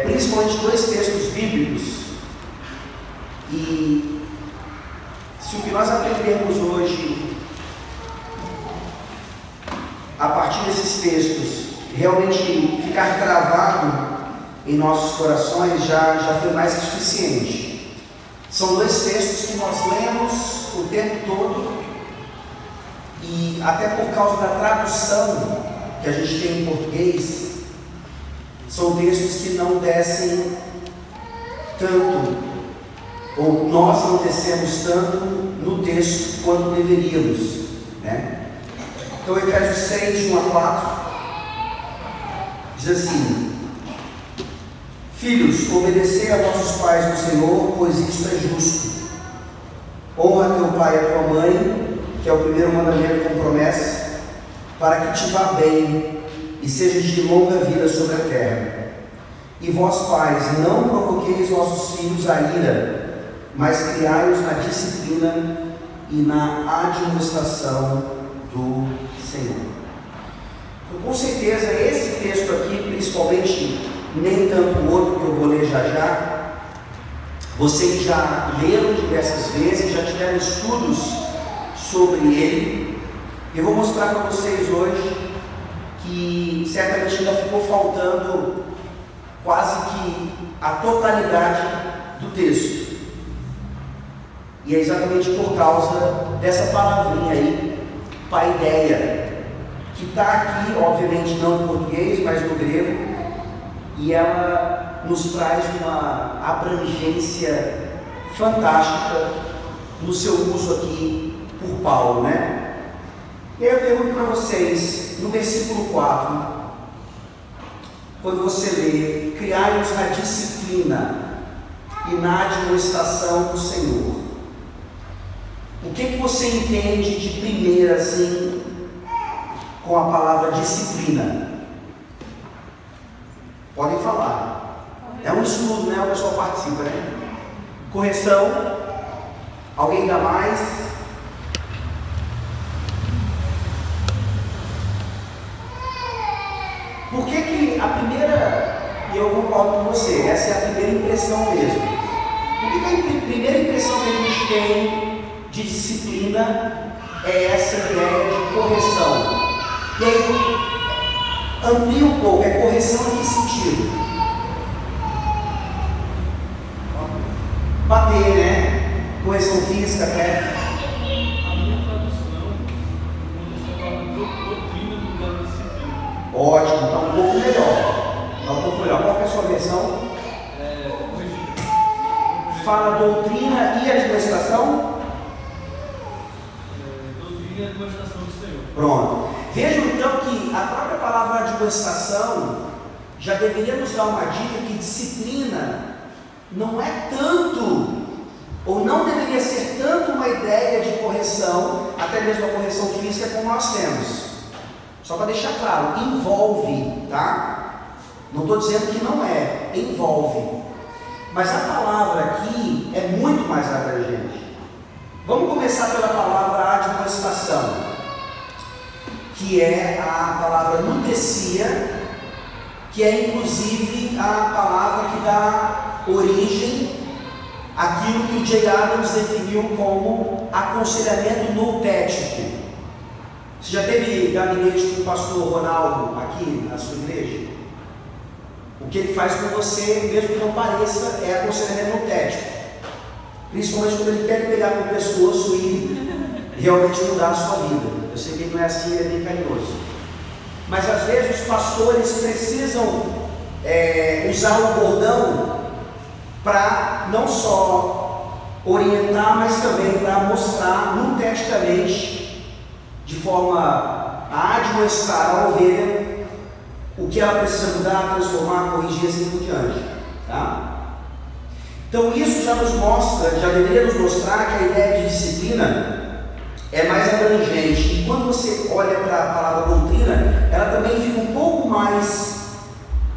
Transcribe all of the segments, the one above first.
principalmente dois textos bíblicos, e se o que nós aprendemos hoje, a partir desses textos, realmente ficar gravado em nossos corações, já foi mais que suficiente. São dois textos que nós lemos o tempo todo, e até por causa da tradução que a gente tem em português, são textos que não descem tanto, ou nós não descemos tanto no texto quanto deveríamos, né? Então, Efésios 6, de 1 a 4, diz assim: Filhos, obedecei a vossos pais no Senhor, pois isso é justo. Honra teu pai e a tua mãe, que é o primeiro mandamento com promessa, para que te vá bem e sejas de longa vida sobre a terra. E vós, pais, não provoqueis vossos filhos a ira, mas criai-os na disciplina e na admoestação do Senhor. Então, com certeza, esse texto aqui, principalmente, nem tanto o outro que eu vou ler já, vocês já leram diversas vezes, já tiveram estudos sobre ele. Eu vou mostrar para vocês hoje que certamente ainda ficou faltando quase que a totalidade do texto, e é exatamente por causa dessa palavrinha aí, paideia, que está aqui, obviamente não em português, mas no grego, e ela nos traz uma abrangência fantástica no seu uso aqui por Paulo, né? E aí eu pergunto para vocês, no versículo 4, quando você lê, criai-os na disciplina e na admoestação do Senhor, o que você entende de primeira, assim, com a palavra disciplina? Podem falar. É um estudo, né? O pessoal participa, né? Correção. Alguém dá mais? Por que a primeira, e eu concordo com você, essa é a primeira impressão mesmo. Por que a primeira impressão que a gente tem de disciplina é essa ideia de correção? E aí, amplia um pouco, é correção em que sentido? Bater, né? Correção física, né? A minha tradução, quando você fala doutrina do lugar da disciplina. Ótimo, está um pouco melhor. Está um pouco melhor. Qual é a sua versão? Fala doutrina e admoestação? Doutrina e admoestação do Senhor. Pronto. Vejam então que a própria palavra admoestação já deveria nos dar uma dica que disciplina não é tanto, ou não deveria ser tanto uma ideia de correção, até mesmo a correção física como nós temos. Só para deixar claro, envolve, tá? Não estou dizendo que não é, envolve. Mas a palavra aqui é muito mais abrangente. Vamos começar pela palavra admoestação, que é a palavra nutecia, que é inclusive a palavra que dá origem àquilo que o J. Adams definiu como aconselhamento noutético. Você já teve gabinete com o pastor Ronaldo aqui na sua igreja? O que ele faz com você, mesmo que não pareça, é aconselhamento noutético. Principalmente quando ele quer pegar pelo pescoço e realmente mudar a sua vida. Eu sei que ele não é assim, ele é bem carinhoso. Mas às vezes os pastores precisam usar o bordão para não só orientar, mas também para mostrar nuteticamente, de forma a admoestar a ovelha, o que ela precisa mudar, transformar, corrigir, assim por diante. Tá? Então isso já nos mostra, já deveria nos mostrar que a ideia de disciplina é mais abrangente. E quando você olha para a palavra doutrina, ela também fica um pouco mais,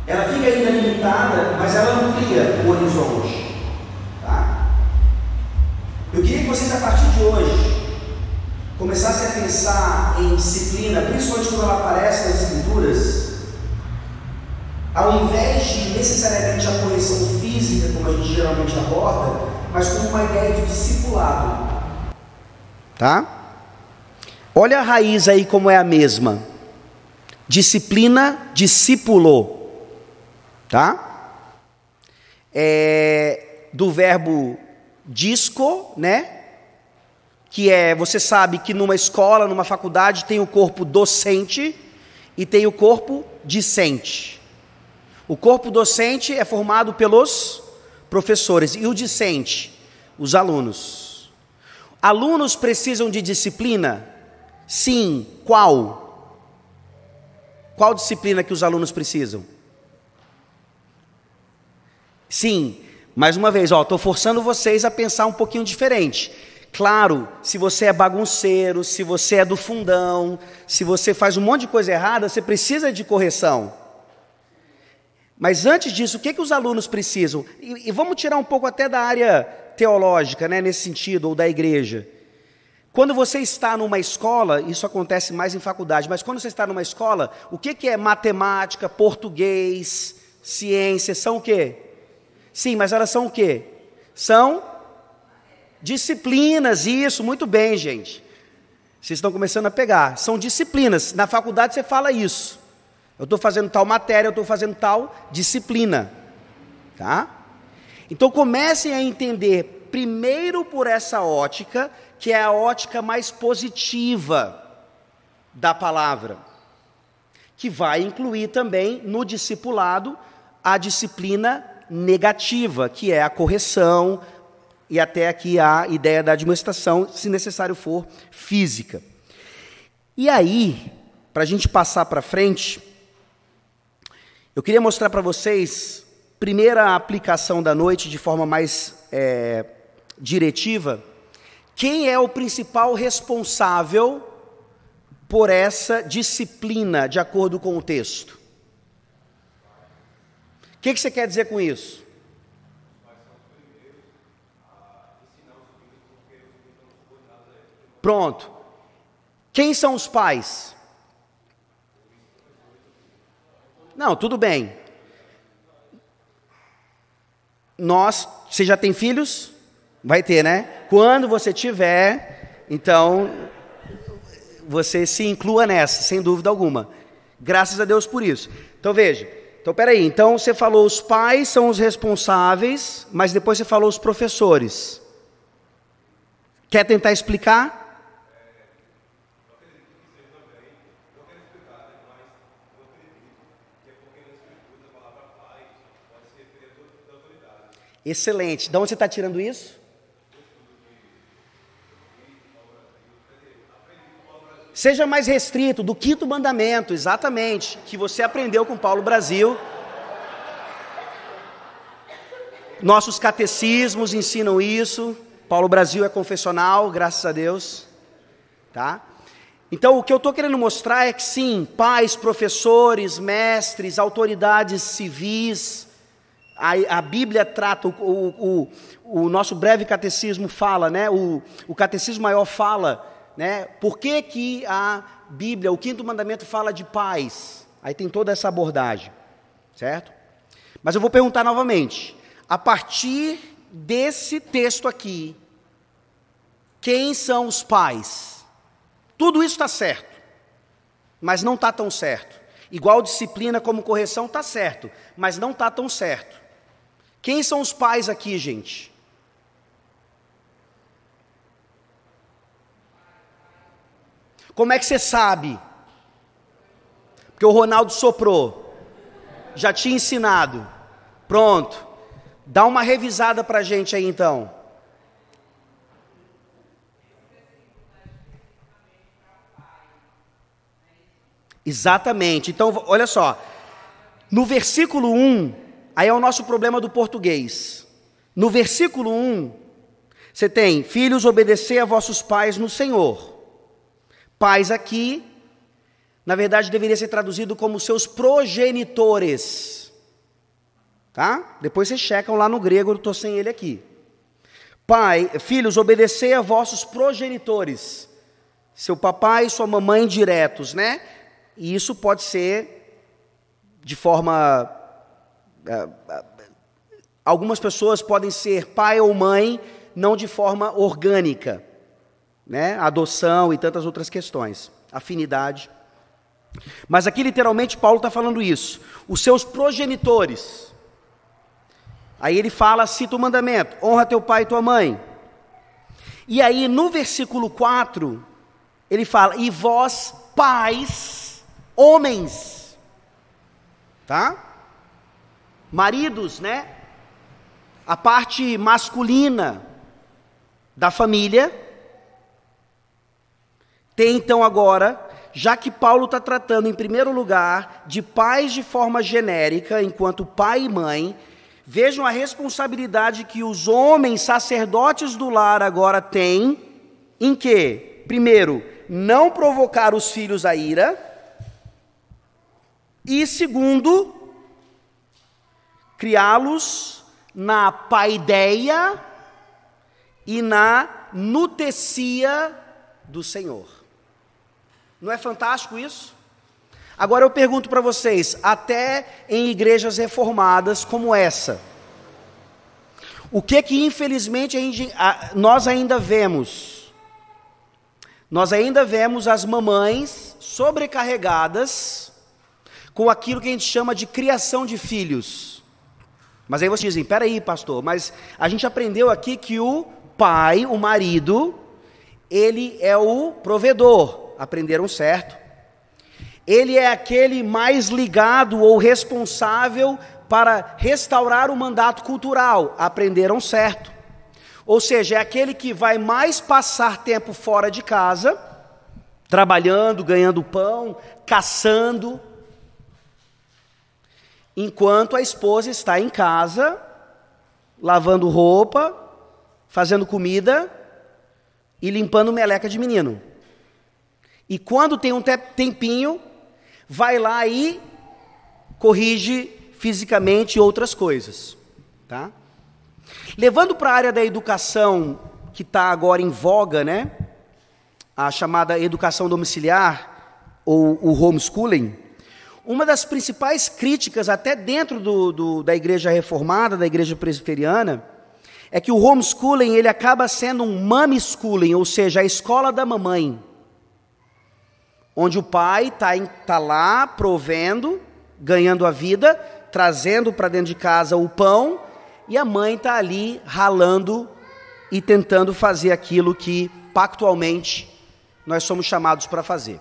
ela fica ainda limitada, mas ela amplia o horizonte. Tá? Eu queria que vocês, a partir de hoje, começassem a pensar em disciplina, principalmente quando ela aparece nas Escrituras, ao invés de necessariamente a correção física, como a gente geralmente aborda, mas como uma ideia de discipulado. Tá? Olha a raiz aí como é a mesma. Disciplina, discípulo. Tá? Do verbo disco, né? Que você sabe que numa escola, numa faculdade, tem o corpo docente e tem o corpo discente. O corpo docente é formado pelos professores e o discente, os alunos. Alunos precisam de disciplina? Sim. Qual? Qual disciplina que os alunos precisam? Sim. Mais uma vez, estou forçando vocês a pensar um pouquinho diferente. Claro, se você é bagunceiro, se você é do fundão, se você faz um monte de coisa errada, você precisa de correção. Mas antes disso, o que os alunos precisam? E vamos tirar um pouco até da área teológica, né, nesse sentido, ou da igreja. Quando você está numa escola, isso acontece mais em faculdade, mas quando você está numa escola, o que é matemática, português, ciência, são o quê? Sim, mas elas são o quê? São disciplinas, isso, muito bem, gente. Vocês estão começando a pegar. São disciplinas. Na faculdade você fala isso. Eu estou fazendo tal matéria, eu estou fazendo tal disciplina. Tá? Então comecem a entender, primeiro por essa ótica, que é a ótica mais positiva da palavra, que vai incluir também no discipulado a disciplina negativa, que é a correção, e até aqui a ideia da admoestação, se necessário for, física. E aí, para a gente passar para frente, eu queria mostrar para vocês, primeira aplicação da noite, de forma mais diretiva, quem é o principal responsável por essa disciplina, de acordo com o texto. O que você quer dizer com isso? Pronto. Quem são os pais? Não, tudo bem. Você já tem filhos? Vai ter, né? Quando você tiver, então, você se inclua nessa, sem dúvida alguma. Graças a Deus por isso. Então, veja. Então, peraí. Então, você falou os pais são os responsáveis, mas depois você falou os professores. Quer tentar explicar? Excelente. De onde você está tirando isso? Seja mais restrito, do 5º mandamento, exatamente, que você aprendeu com Paulo Brasil. Nossos catecismos ensinam isso. Paulo Brasil é confessional, graças a Deus. Tá? Então, o que eu estou querendo mostrar é que sim, pais, professores, mestres, autoridades civis, a Bíblia trata, o nosso breve catecismo fala, né? O catecismo maior fala, né? Por que a Bíblia, o 5º mandamento fala de pais? Aí tem toda essa abordagem, certo? Mas eu vou perguntar novamente, a partir desse texto aqui, quem são os pais? Tudo isso está certo, mas não está tão certo. Igual disciplina como correção está certo, mas não está tão certo. Quem são os pais aqui, gente? Como é que você sabe? Porque o Ronaldo soprou. Já tinha ensinado. Pronto. Dá uma revisada para a gente aí, então. Exatamente. Então, olha só. No versículo 1, aí é o nosso problema do português. No versículo 1, você tem: filhos, obedecei a vossos pais no Senhor. Pais aqui, na verdade, deveria ser traduzido como seus progenitores. Tá? Depois vocês checam lá no grego, eu estou sem ele aqui. Filhos, obedecei a vossos progenitores. Seu papai e sua mamãe diretos, né? E isso pode ser de forma Algumas pessoas podem ser pai ou mãe, não de forma orgânica, né? Adoção e tantas outras questões, afinidade. Mas aqui literalmente Paulo está falando isso, os seus progenitores. Aí ele fala, cita o mandamento, honra teu pai e tua mãe. E aí no versículo 4, ele fala, e vós pais, homens, tá? Maridos, né? A parte masculina da família, tem então agora, já que Paulo está tratando em primeiro lugar de pais de forma genérica, enquanto pai e mãe, vejam a responsabilidade que os homens sacerdotes do lar agora têm, em que, primeiro, não provocar os filhos à ira, e segundo, criá-los na paideia e na nutecia do Senhor. Não é fantástico isso? Agora eu pergunto para vocês, até em igrejas reformadas como essa, o que infelizmente nós ainda vemos? Nós ainda vemos as mamães sobrecarregadas com aquilo que a gente chama de criação de filhos. Mas aí vocês dizem, peraí pastor, mas a gente aprendeu aqui que o pai, o marido, ele é o provedor, aprenderam certo? Ele é aquele mais ligado ou responsável para restaurar o mandato cultural, aprenderam certo? Ou seja, é aquele que vai mais passar tempo fora de casa, trabalhando, ganhando pão, caçando, enquanto a esposa está em casa, lavando roupa, fazendo comida e limpando meleca de menino. E quando tem um tempinho, vai lá e corrige fisicamente outras coisas, tá? Levando para a área da educação, que está agora em voga, né? A chamada educação domiciliar, ou o homeschooling, uma das principais críticas, até dentro da igreja reformada, da igreja presbiteriana, é que o homeschooling ele acaba sendo um mommy-schooling, ou seja, a escola da mamãe, onde o pai está lá provendo, ganhando a vida, trazendo para dentro de casa o pão, e a mãe está ali ralando e tentando fazer aquilo que pactualmente nós somos chamados para fazer.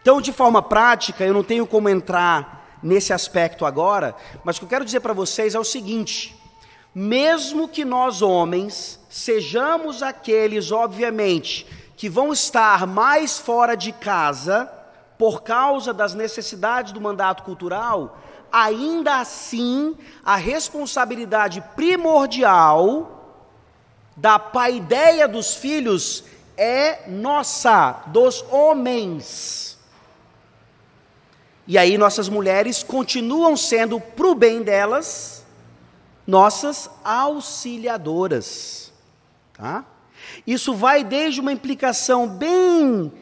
Então, de forma prática, eu não tenho como entrar nesse aspecto agora, mas o que eu quero dizer para vocês é o seguinte: mesmo que nós homens sejamos aqueles, obviamente, que vão estar mais fora de casa por causa das necessidades do mandato cultural, ainda assim a responsabilidade primordial da paideia dos filhos é nossa, dos homens. E aí nossas mulheres continuam sendo, para o bem delas, nossas auxiliadoras, tá? Isso vai desde uma implicação bem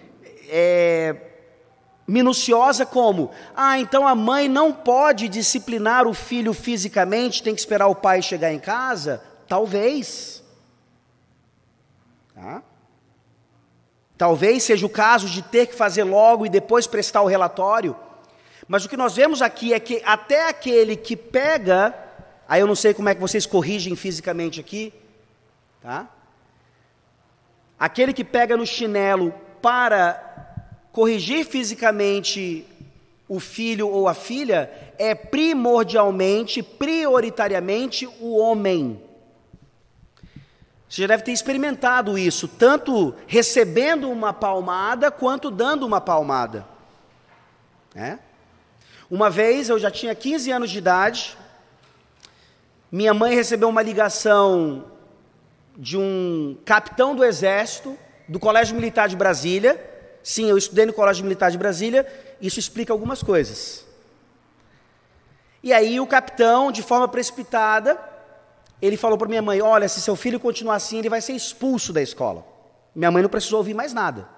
minuciosa como, então a mãe não pode disciplinar o filho fisicamente, tem que esperar o pai chegar em casa? Talvez. Tá? Talvez seja o caso de ter que fazer logo e depois prestar o relatório. Mas o que nós vemos aqui é que até aquele que pega, aí eu não sei como é que vocês corrigem fisicamente aqui, tá? Aquele que pega no chinelo para corrigir fisicamente o filho ou a filha, é primordialmente, prioritariamente o homem. Você já deve ter experimentado isso, tanto recebendo uma palmada, quanto dando uma palmada. né? Uma vez, eu já tinha 15 anos de idade, minha mãe recebeu uma ligação de um capitão do Exército, do Colégio Militar de Brasília. Sim, eu estudei no Colégio Militar de Brasília, isso explica algumas coisas. E aí o capitão, de forma precipitada, ele falou para minha mãe: olha, se seu filho continuar assim, ele vai ser expulso da escola. Minha mãe não precisou ouvir mais nada.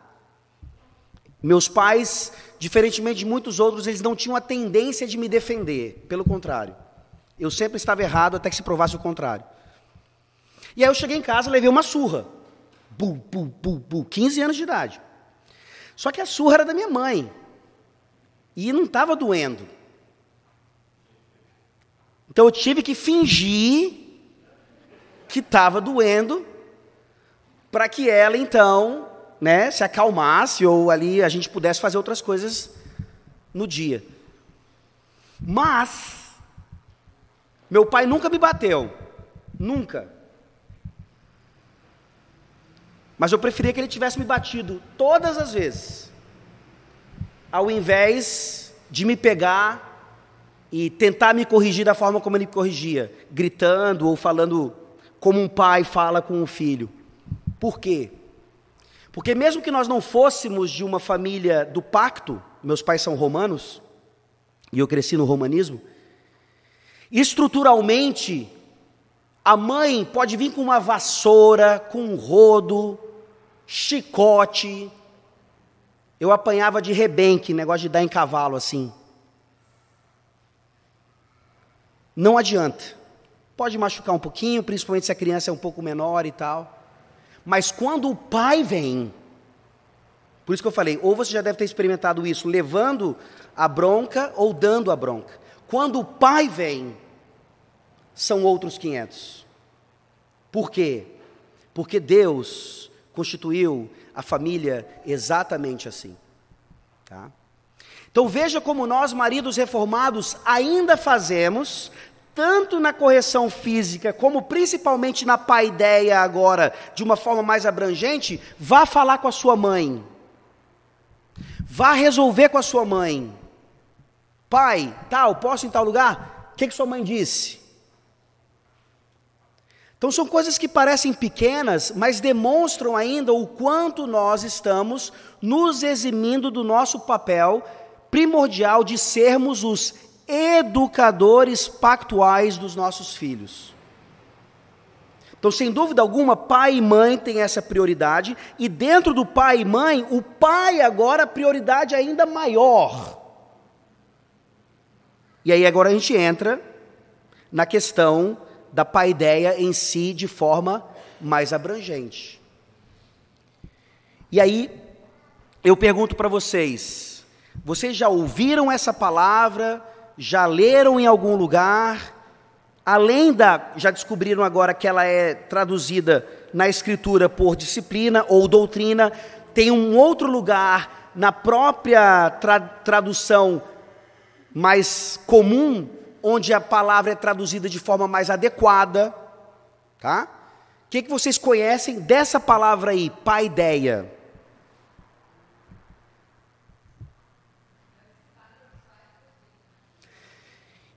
Meus pais, diferentemente de muitos outros, eles não tinham a tendência de me defender. Pelo contrário. Eu sempre estava errado até que se provasse o contrário. E aí eu cheguei em casa e levei uma surra. 15 anos de idade. Só que a surra era da minha mãe. E não estava doendo. Então eu tive que fingir que estava doendo para que ela, então, né, se acalmasse ou ali a gente pudesse fazer outras coisas no dia. Mas meu pai nunca me bateu. Nunca. Mas eu preferia que ele tivesse me batido todas as vezes, ao invés de me pegar e tentar me corrigir da forma como ele me corrigia, gritando ou falando como um pai fala com um filho. Por quê? Porque mesmo que nós não fôssemos de uma família do pacto, meus pais são romanos, e eu cresci no romanismo, estruturalmente, a mãe pode vir com uma vassoura, com um rodo, chicote. Eu apanhava de rebenque, negócio de dar em cavalo assim. Não adianta. Pode machucar um pouquinho, principalmente se a criança é um pouco menor e tal. Mas quando o pai vem, por isso que eu falei, ou você já deve ter experimentado isso, levando a bronca ou dando a bronca. Quando o pai vem, são outros 500. Por quê? Porque Deus constituiu a família exatamente assim. Tá? Então veja como nós, maridos reformados, ainda fazemos, tanto na correção física, como principalmente na paideia agora, de uma forma mais abrangente. Vá falar com a sua mãe. Vá resolver com a sua mãe. Pai, tal, posso ir em tal lugar? O que sua mãe disse? Então são coisas que parecem pequenas, mas demonstram ainda o quanto nós estamos nos eximindo do nosso papel primordial de sermos os educadores pactuais dos nossos filhos. Então, sem dúvida alguma, pai e mãe têm essa prioridade, e dentro do pai e mãe, o pai agora a prioridade ainda maior. E aí agora a gente entra na questão da paideia em si de forma mais abrangente. E aí eu pergunto para vocês já ouviram essa palavra? Já leram em algum lugar? Já descobriram agora que ela é traduzida na Escritura por disciplina ou doutrina, tem um outro lugar na própria tradução mais comum, onde a palavra é traduzida de forma mais adequada, tá? O que vocês conhecem dessa palavra aí, paideia?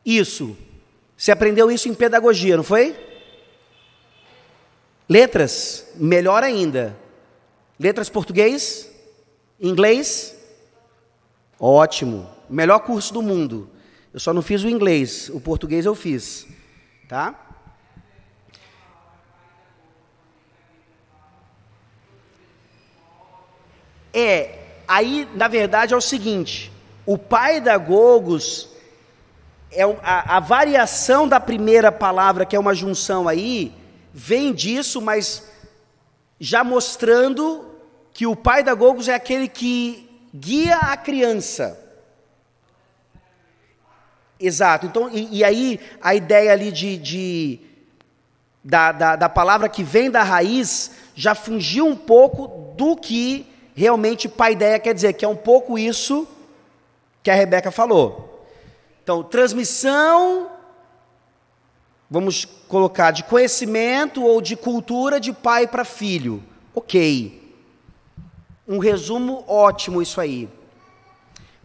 Isso. Você aprendeu isso em pedagogia, não foi? Letras? Melhor ainda. Letras português? Inglês? Ótimo. Melhor curso do mundo. Eu só não fiz o inglês, o português eu fiz. Tá? Aí, na verdade, é o seguinte, o paidagogos a variação da primeira palavra, que é uma junção aí, vem disso, mas já mostrando que o paidagogos é aquele que guia a criança. Exato. Então, e aí a ideia ali da palavra que vem da raiz já fugiu um pouco do que realmente paideia quer dizer, que é um pouco isso que a Rebeca falou. Então, transmissão, vamos colocar, de conhecimento ou de cultura de pai para filho. Ok. Um resumo ótimo isso aí.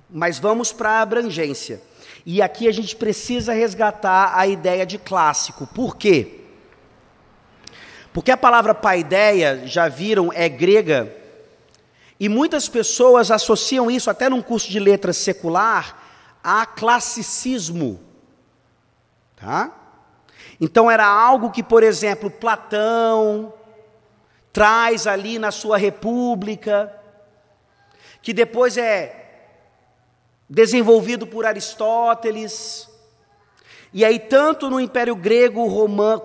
Mas vamos para a abrangência. E aqui a gente precisa resgatar a ideia de clássico. Por quê? Porque a palavra paideia, já viram, é grega, e muitas pessoas associam isso, até num curso de letras secular, a classicismo, tá? Então era algo que, por exemplo, Platão traz ali na sua República, que depois é desenvolvido por Aristóteles. E aí, tanto no Império Grego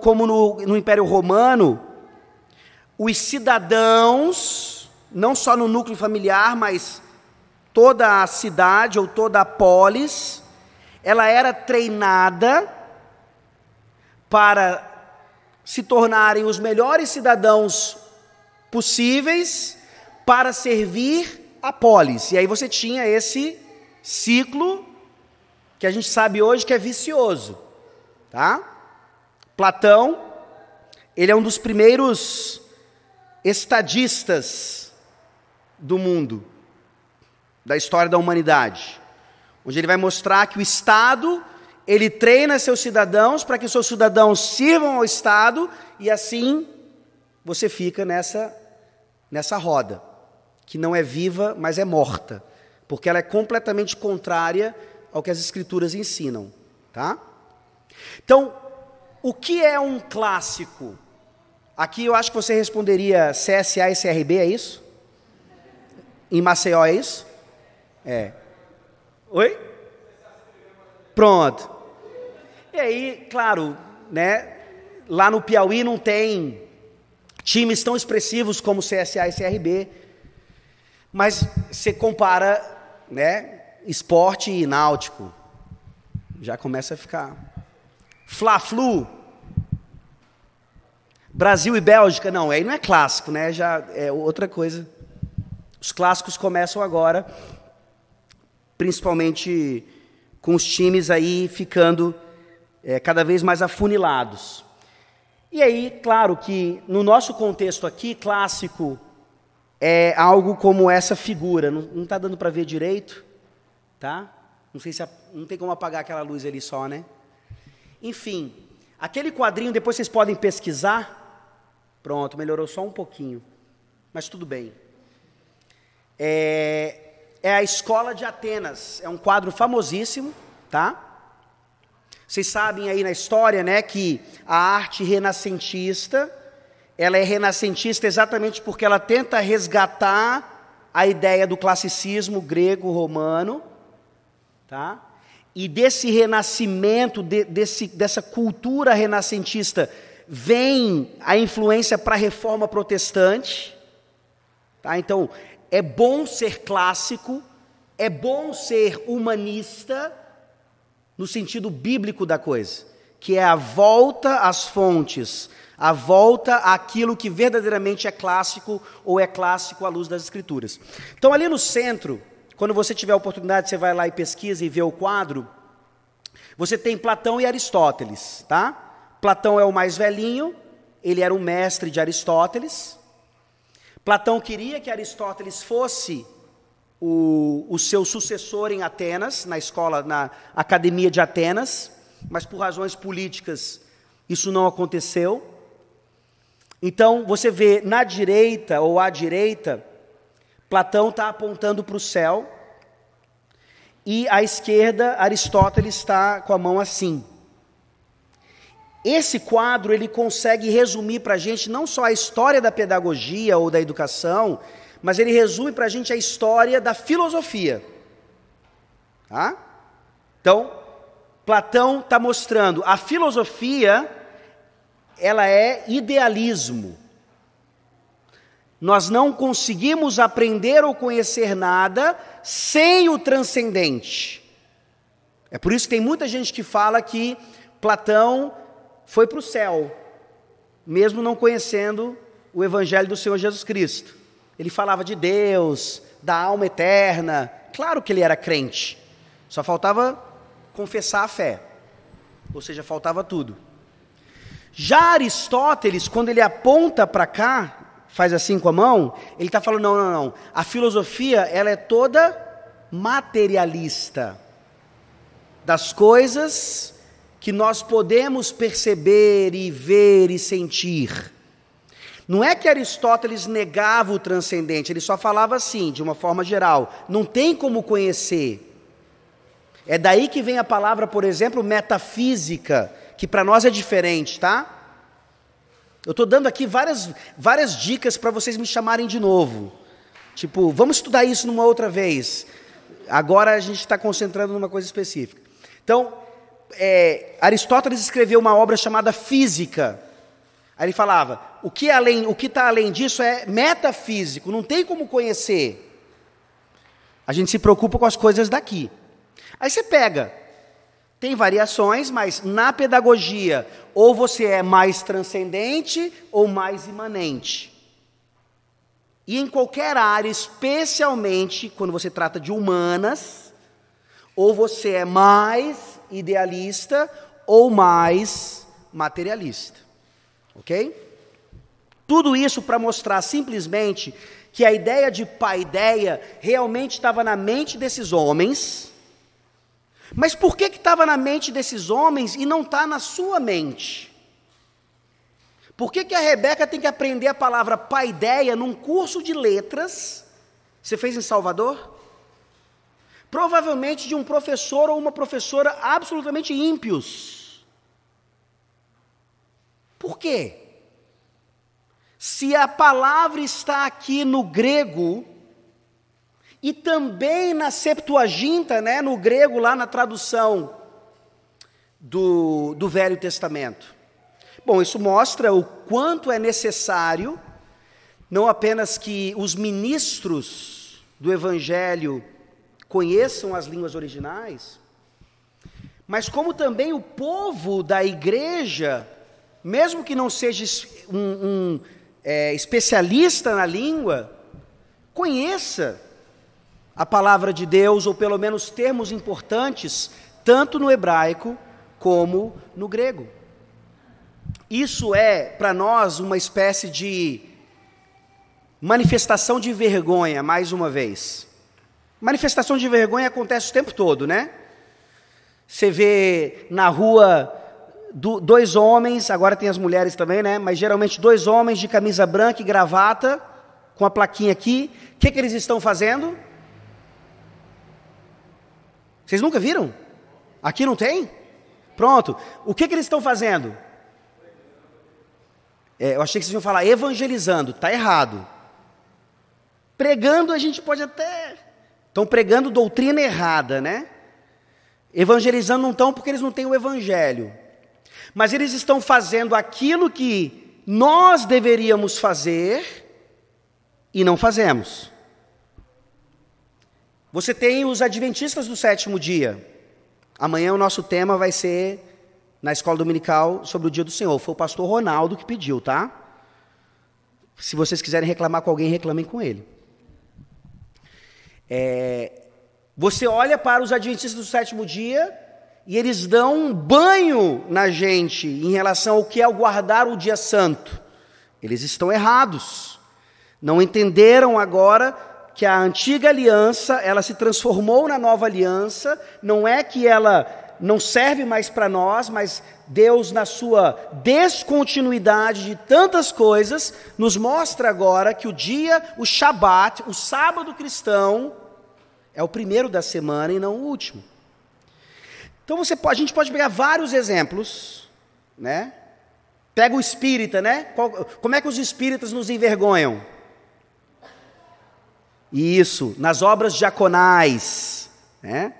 como no Império Romano, os cidadãos, não só no núcleo familiar, mas toda a cidade ou toda a polis, ela era treinada para se tornarem os melhores cidadãos possíveis para servir a polis. E aí você tinha esse ciclo que a gente sabe hoje que é vicioso, tá? Platão, ele é um dos primeiros estadistas do mundo, da história da humanidade, onde ele vai mostrar que o Estado, ele treina seus cidadãos para que seus cidadãos sirvam ao Estado, e assim você fica nessa roda, que não é viva, mas é morta, porque ela é completamente contrária ao que as Escrituras ensinam, tá? Então, o que é um clássico? Aqui eu acho que você responderia CSA e CRB, é isso? Em Maceió, é isso? É. Oi? Pronto. E aí, claro, né, lá no Piauí não tem times tão expressivos como CSA e CRB, mas você compara, né, esporte e náutico, já começa a ficar. Fla-Flu, Brasil e Bélgica, não, aí não é clássico, né, já é outra coisa. Os clássicos começam agora, principalmente com os times aí ficando cada vez mais afunilados. E aí, claro que no nosso contexto aqui, clássico é algo como essa figura, não está dando para ver direito, tá? Não sei se não tem como apagar aquela luz ali só, né? Enfim, aquele quadrinho, depois vocês podem pesquisar. Pronto, melhorou só um pouquinho, mas tudo bem. É a Escola de Atenas, é um quadro famosíssimo, tá? Vocês sabem aí na história, né, que a arte renascentista, ela é renascentista exatamente porque ela tenta resgatar a ideia do classicismo grego-romano, tá? E desse renascimento, dessa cultura renascentista, vem a influência para a reforma protestante, tá? Então, é bom ser clássico, é bom ser humanista, no sentido bíblico da coisa, que é a volta às fontes, a volta àquilo que verdadeiramente é clássico, ou é clássico à luz das Escrituras. Então, ali no centro, quando você tiver a oportunidade, você vai lá e pesquisa e vê o quadro, você tem Platão e Aristóteles, tá? Platão é o mais velhinho, ele era um mestre de Aristóteles. Platão queria que Aristóteles fosse o seu sucessor em Atenas, na escola, na Academia de Atenas, mas por razões políticas isso não aconteceu. Então, você vê na direita, ou à direita, Platão está apontando para o céu, e à esquerda, Aristóteles está com a mão assim. Esse quadro, ele consegue resumir para a gente não só a história da pedagogia ou da educação, mas ele resume para a gente a história da filosofia. Tá? Então, Platão está mostrando, a filosofia, ela é idealismo. Nós não conseguimos aprender ou conhecer nada sem o transcendente. É por isso que tem muita gente que fala que Platão foi para o céu, mesmo não conhecendo o Evangelho do Senhor Jesus Cristo. Ele falava de Deus, da alma eterna. Claro que ele era crente, só faltava confessar a fé, ou seja, faltava tudo. Já Aristóteles, quando ele aponta para cá, faz assim com a mão, ele está falando, não, a filosofia, ela é toda materialista, das coisas que nós podemos perceber e ver e sentir. Não é que Aristóteles negava o transcendente, ele só falava assim, de uma forma geral, não tem como conhecer. É daí que vem a palavra, por exemplo, metafísica, que para nós é diferente, tá? Eu estou dando aqui várias dicas para vocês me chamarem de novo. Tipo, vamos estudar isso numa outra vez. Agora a gente está concentrando numa coisa específica. Então, Aristóteles escreveu uma obra chamada Física. Aí ele falava, o que está além disso é metafísico, não tem como conhecer. A gente se preocupa com as coisas daqui. Aí você pega, tem variações, mas na pedagogia, ou você é mais transcendente ou mais imanente. E em qualquer área, especialmente quando você trata de humanas, ou você é mais idealista ou mais materialista. Ok? Tudo isso para mostrar simplesmente que a ideia de paideia realmente estava na mente desses homens. Mas por que estava na mente desses homens e não está na sua mente? Por que a Rebeca tem que aprender a palavra paideia num curso de letras? Você fez em Salvador? Provavelmente de um professor ou uma professora absolutamente ímpios. Por quê? Se a palavra está aqui no grego, e também na Septuaginta, né, no grego, lá na tradução do Velho Testamento. Bom, isso mostra o quanto é necessário, não apenas que os ministros do Evangelho conheçam as línguas originais, mas como também o povo da igreja, mesmo que não seja especialista na língua, conheça a palavra de Deus, ou pelo menos termos importantes, tanto no hebraico como no grego. Isso é, para nós, uma espécie de manifestação de vergonha, mais uma vez. Manifestação de vergonha acontece o tempo todo, né? Você vê na rua dois homens, agora tem as mulheres também, né? Mas geralmente dois homens de camisa branca e gravata, com a plaquinha aqui. O que eles estão fazendo? Vocês nunca viram? Aqui não tem? Pronto. O que eles estão fazendo? Eu achei que vocês iam falar evangelizando. Está errado. Pregando a gente pode até... Estão pregando doutrina errada, né? Evangelizando não estão porque eles não têm o evangelho. Mas eles estão fazendo aquilo que nós deveríamos fazer e não fazemos. Você tem os adventistas do sétimo dia. Amanhã o nosso tema vai ser, na escola dominical, sobre o dia do Senhor. Foi o pastor Ronaldo que pediu, tá? Se vocês quiserem reclamar com alguém, reclamem com ele. Você olha para os adventistas do sétimo dia e eles dão um banho na gente em relação ao que é o guardar o dia santo. Eles estão errados. Não entenderam agora que a antiga aliança, ela se transformou na nova aliança. Não é que ela não serve mais para nós, mas Deus, na sua descontinuidade de tantas coisas, nos mostra agora que o Shabat, o sábado cristão, é o primeiro da semana e não o último. Então a gente pode pegar vários exemplos, né? Pega o espírita, né? Como é que os espíritas nos envergonham? Isso, nas obras diaconais, né?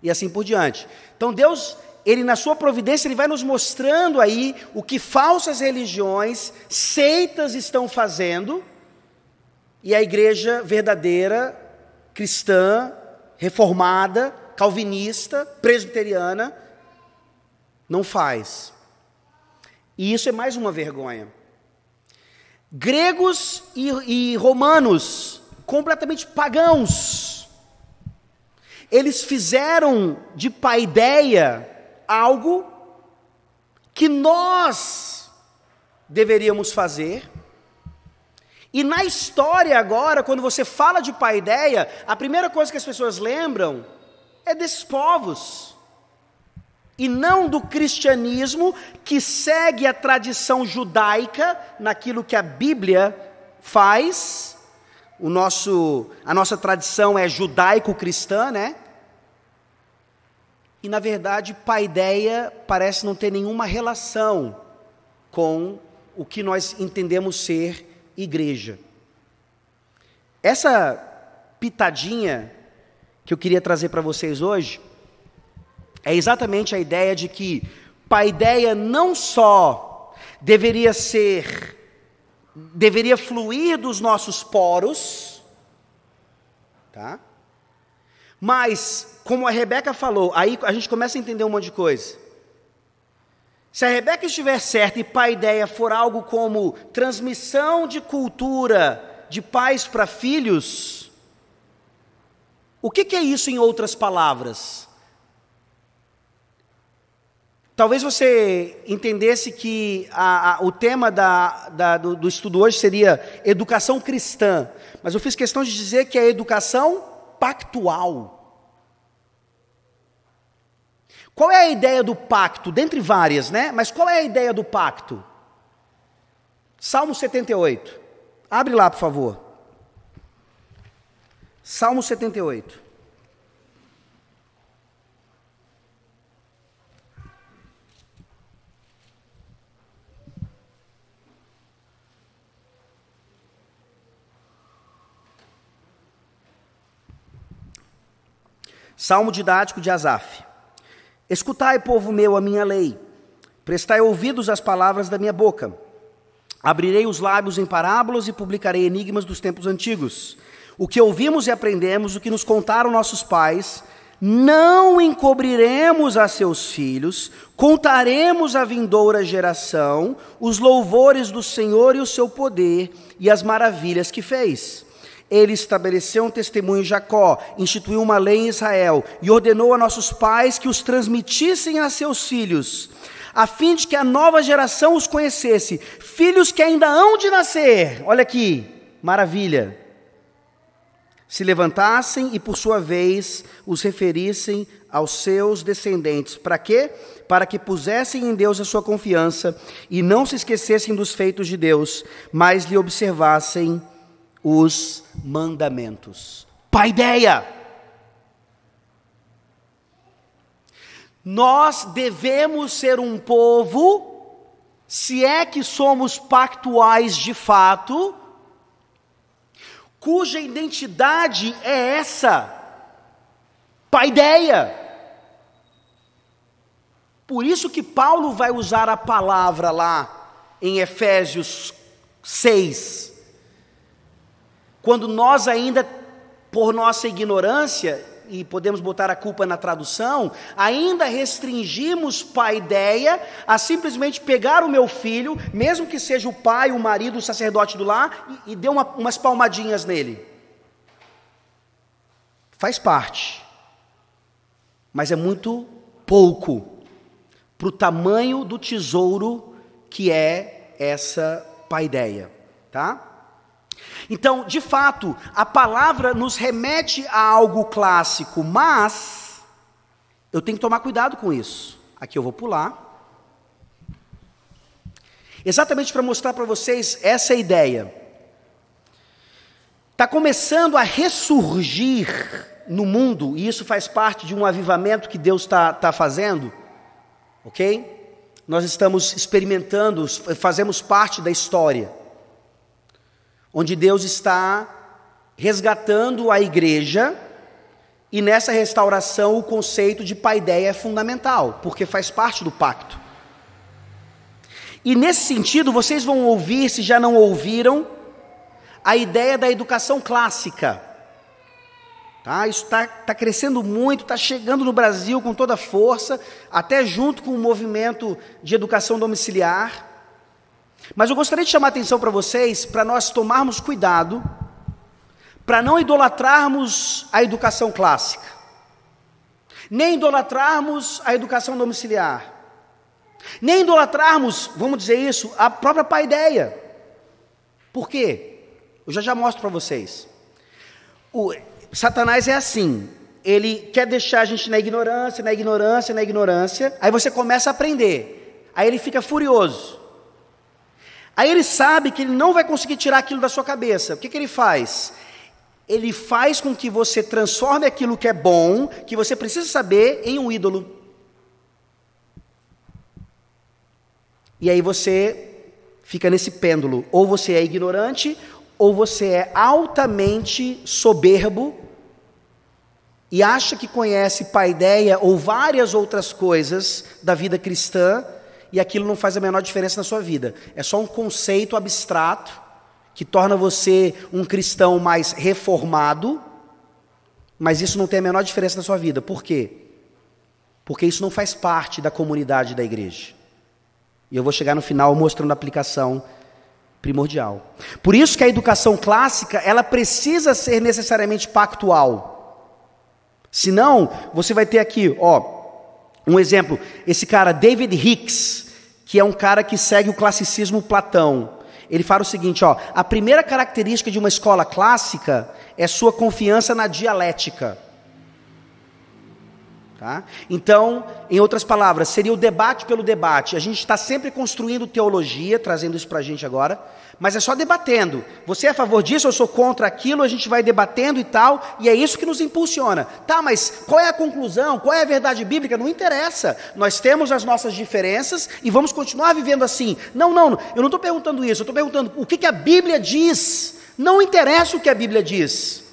E assim por diante. Então Deus, Ele na sua providência, Ele vai nos mostrando aí o que falsas religiões, seitas estão fazendo, e a igreja verdadeira, cristã, reformada, calvinista, presbiteriana, não faz. E isso é mais uma vergonha. Gregos e romanos, completamente pagãos, eles fizeram de paideia algo que nós deveríamos fazer. E na história agora, quando você fala de paideia, a primeira coisa que as pessoas lembram é desses povos, e não do cristianismo que segue a tradição judaica naquilo que a Bíblia faz. A nossa tradição é judaico-cristã, né? E na verdade, paideia parece não ter nenhuma relação com o que nós entendemos ser igreja. Essa pitadinha que eu queria trazer para vocês hoje é exatamente a ideia de que paideia não só deveria fluir dos nossos poros, tá? Mas, como a Rebeca falou, aí a gente começa a entender um monte de coisa. Se a Rebeca estiver certa e paideia for algo como transmissão de cultura de pais para filhos, o que é isso em outras palavras? Talvez você entendesse que o tema do estudo hoje seria educação cristã, mas eu fiz questão de dizer que é educação pactual. Qual é a ideia do pacto? Dentre várias, né? Mas qual é a ideia do pacto? Salmo 78. Abre lá, por favor. Salmo 78. Salmo didático de Asaf. Escutai, povo meu, a minha lei, prestai ouvidos às palavras da minha boca. Abrirei os lábios em parábolas e publicarei enigmas dos tempos antigos. O que ouvimos e aprendemos, o que nos contaram nossos pais, não encobriremos a seus filhos, contaremos à vindoura geração os louvores do Senhor e o seu poder e as maravilhas que fez. Ele estabeleceu um testemunho em Jacó, instituiu uma lei em Israel e ordenou a nossos pais que os transmitissem a seus filhos, a fim de que a nova geração os conhecesse, filhos que ainda hão de nascer. Olha aqui, maravilha. Se levantassem e, por sua vez, os referissem aos seus descendentes. Para quê? Para que pusessem em Deus a sua confiança e não se esquecessem dos feitos de Deus, mas lhe observassem os mandamentos. Paideia! Nós devemos ser um povo, se é que somos pactuais de fato, cuja identidade é essa, paideia. Por isso que Paulo vai usar a palavra lá em Efésios 6, quando nós ainda, por nossa ignorância, e podemos botar a culpa na tradução, ainda restringimos paideia a simplesmente pegar o meu filho, mesmo que seja o pai, o marido, o sacerdote do lar, e dê umas palmadinhas nele. Faz parte, mas é muito pouco para o tamanho do tesouro que é essa paideia, tá? Então, de fato, a palavra nos remete a algo clássico, mas eu tenho que tomar cuidado com isso. Aqui eu vou pular. Exatamente para mostrar para vocês essa ideia. Está começando a ressurgir no mundo, e isso faz parte de um avivamento que Deus está fazendo, ok? Nós estamos experimentando, fazemos parte da história, onde Deus está resgatando a igreja, e nessa restauração o conceito de paideia é fundamental, porque faz parte do pacto. E nesse sentido, vocês vão ouvir, se já não ouviram, a ideia da educação clássica. Tá? Isso está crescendo muito, está chegando no Brasil com toda a força, até junto com o movimento de educação domiciliar. Mas eu gostaria de chamar a atenção para vocês, para nós tomarmos cuidado, para não idolatrarmos a educação clássica, nem idolatrarmos a educação domiciliar, nem idolatrarmos, vamos dizer isso, a própria paideia. Por quê? Eu já mostro para vocês. Satanás é assim, ele quer deixar a gente na ignorância, aí você começa a aprender, aí ele fica furioso. Aí ele sabe que ele não vai conseguir tirar aquilo da sua cabeça. O que ele faz? Ele faz com que você transforme aquilo que é bom, que você precisa saber, em um ídolo. E aí você fica nesse pêndulo. Ou você é ignorante, ou você é altamente soberbo e acha que conhece paideia ou várias outras coisas da vida cristã e aquilo não faz a menor diferença na sua vida. É só um conceito abstrato que torna você um cristão mais reformado, mas isso não tem a menor diferença na sua vida. Por quê? Porque isso não faz parte da comunidade da igreja. E eu vou chegar no final mostrando a aplicação primordial. Por isso que a educação clássica, ela precisa ser necessariamente pactual. Senão, você vai ter aqui, um exemplo, esse cara, David Hicks, que é um cara que segue o classicismo Platão. Ele fala o seguinte, a primeira característica de uma escola clássica é sua confiança na dialética. Tá? Então, em outras palavras, seria o debate pelo debate. A gente está sempre construindo teologia, trazendo isso para a gente agora, mas é só debatendo. Você é a favor disso, eu sou contra aquilo, a gente vai debatendo e tal, e é isso que nos impulsiona. Tá, mas qual é a conclusão? Qual é a verdade bíblica? Não interessa. Nós temos as nossas diferenças e vamos continuar vivendo assim. Não, eu não estou perguntando isso, eu estou perguntando o que a Bíblia diz. Não interessa o que a Bíblia diz.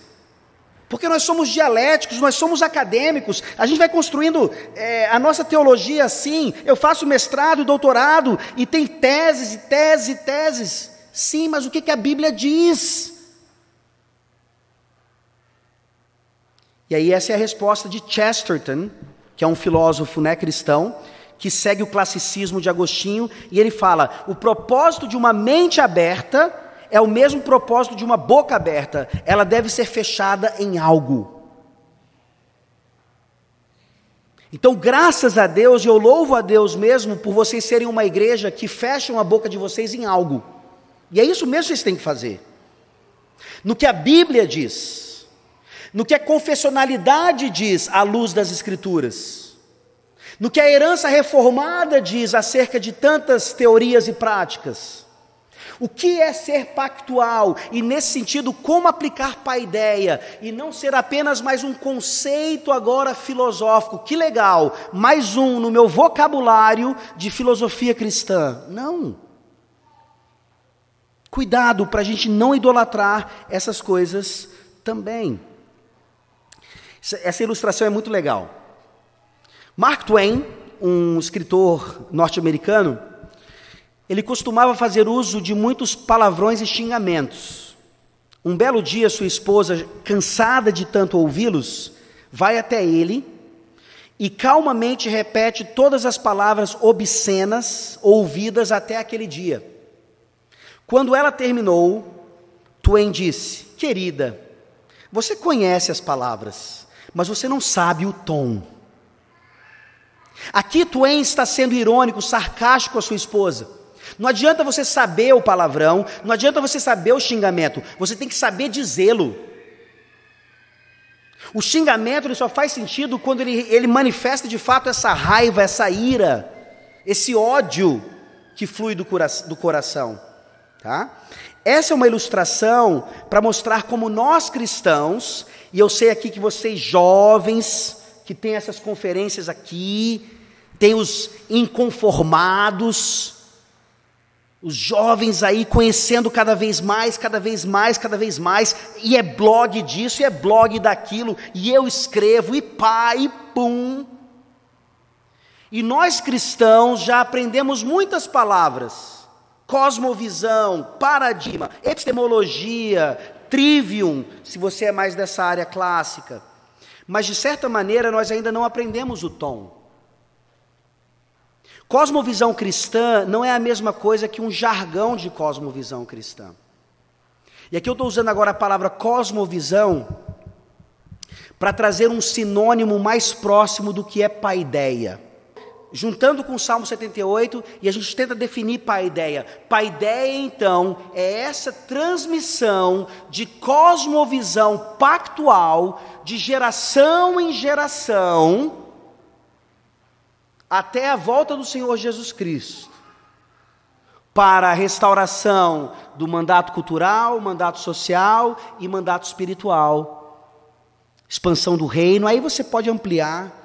Porque nós somos dialéticos, nós somos acadêmicos, a gente vai construindo a nossa teologia assim. Eu faço mestrado e doutorado, e tem teses e teses e teses. Sim, mas o que a Bíblia diz? E aí essa é a resposta de Chesterton, que é um filósofo cristão, que segue o classicismo de Agostinho, e ele fala, o propósito de uma mente aberta é o mesmo propósito de uma boca aberta, ela deve ser fechada em algo. Então, graças a Deus, e eu louvo a Deus mesmo, por vocês serem uma igreja que fecham a boca de vocês em algo. E é isso mesmo que vocês têm que fazer. No que a Bíblia diz, no que a confessionalidade diz à luz das Escrituras, no que a herança reformada diz acerca de tantas teorias e práticas. O que é ser pactual? E nesse sentido, como aplicar paideia? E não ser apenas mais um conceito agora filosófico. Que legal, mais um no meu vocabulário de filosofia cristã. Não. Cuidado para a gente não idolatrar essas coisas também. Essa ilustração é muito legal. Mark Twain, um escritor norte-americano, ele costumava fazer uso de muitos palavrões e xingamentos. Um belo dia, sua esposa, cansada de tanto ouvi-los, vai até ele e calmamente repete todas as palavras obscenas ouvidas até aquele dia. Quando ela terminou, Twain disse, querida, você conhece as palavras, mas você não sabe o tom. Aqui Twain está sendo irônico, sarcástico com a sua esposa. Não adianta você saber o palavrão, não adianta você saber o xingamento, você tem que saber dizê-lo. O xingamento ele só faz sentido quando ele manifesta de fato essa raiva, essa ira, esse ódio que flui do coração. Tá? Essa é uma ilustração para mostrar como nós cristãos, e eu sei aqui que vocês jovens, que têm essas conferências aqui, tem os inconformados, os jovens aí conhecendo cada vez mais, e é blog disso, e é blog daquilo, e eu escrevo, e pá, e pum. E nós cristãos já aprendemos muitas palavras, cosmovisão, paradigma, epistemologia, trivium, se você é mais dessa área clássica, mas de certa maneira nós ainda não aprendemos o tom. Cosmovisão cristã não é a mesma coisa que um jargão de cosmovisão cristã. E aqui eu estou usando agora a palavra cosmovisão para trazer um sinônimo mais próximo do que é paideia. Juntando com o Salmo 78, e a gente tenta definir paideia. Paideia, então, é essa transmissão de cosmovisão pactual, de geração em geração, até a volta do Senhor Jesus Cristo, para a restauração do mandato cultural, mandato social e mandato espiritual, expansão do reino. Aí você pode ampliar,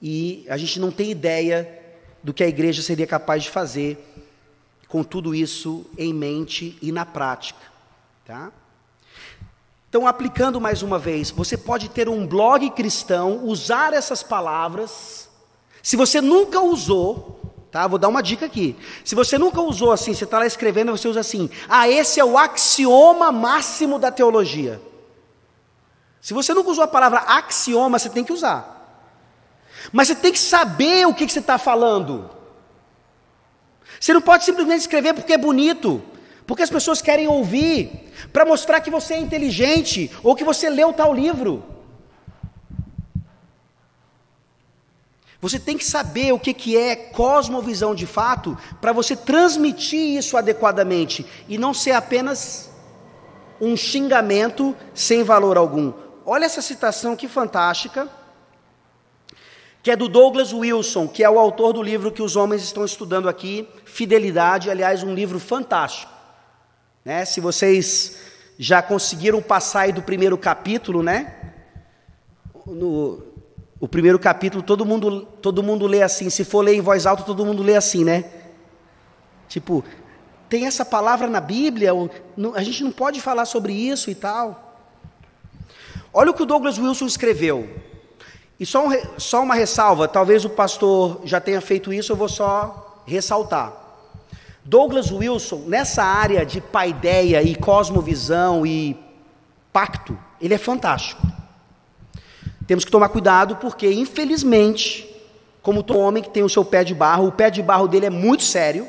e a gente não tem ideia do que a igreja seria capaz de fazer com tudo isso em mente e na prática, tá? Então, aplicando mais uma vez, você pode ter um blog cristão, usar essas palavras. Se você nunca usou, tá? Vou dar uma dica aqui. Se você nunca usou assim, você está lá escrevendo, você usa assim: esse é o axioma máximo da teologia. Se você nunca usou a palavra axioma, você tem que usar. Mas você tem que saber o que você está falando. Você não pode simplesmente escrever porque é bonito, porque as pessoas querem ouvir, para mostrar que você é inteligente, ou que você leu tal livro. Você tem que saber o que é cosmovisão de fato, para você transmitir isso adequadamente, e não ser apenas um xingamento sem valor algum. Olha essa citação que fantástica, que é do Douglas Wilson, que é o autor do livro que os homens estão estudando aqui, Fidelidade, aliás, um livro fantástico. Né? Se vocês já conseguiram passar aí do primeiro capítulo, né? O primeiro capítulo, todo mundo lê assim. Se for ler em voz alta, todo mundo lê assim, né? Tipo, tem essa palavra na Bíblia, a gente não pode falar sobre isso e tal. Olha o que o Douglas Wilson escreveu. E só uma ressalva, talvez o pastor já tenha feito isso, eu vou só ressaltar. Douglas Wilson, nessa área de paideia e cosmovisão e pacto, ele é fantástico. Temos que tomar cuidado porque, infelizmente, como todo homem que tem o seu pé de barro, o pé de barro dele é muito sério,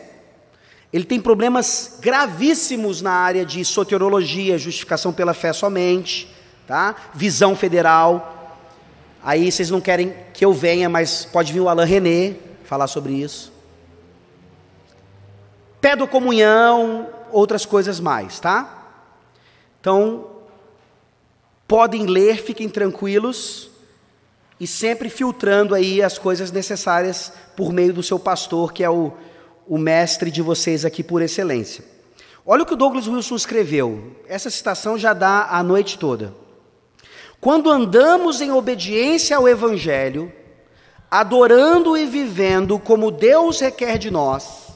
ele tem problemas gravíssimos na área de soteriologia, justificação pela fé somente, tá? Visão federal. Aí vocês não querem que eu venha, mas pode vir o Alain René falar sobre isso. Pedocomunhão, outras coisas mais, tá? Então, podem ler, fiquem tranquilos, e sempre filtrando aí as coisas necessárias por meio do seu pastor, que é o mestre de vocês aqui por excelência. Olha o que o Douglas Wilson escreveu, essa citação já dá a noite toda. Quando andamos em obediência ao Evangelho, adorando e vivendo como Deus requer de nós,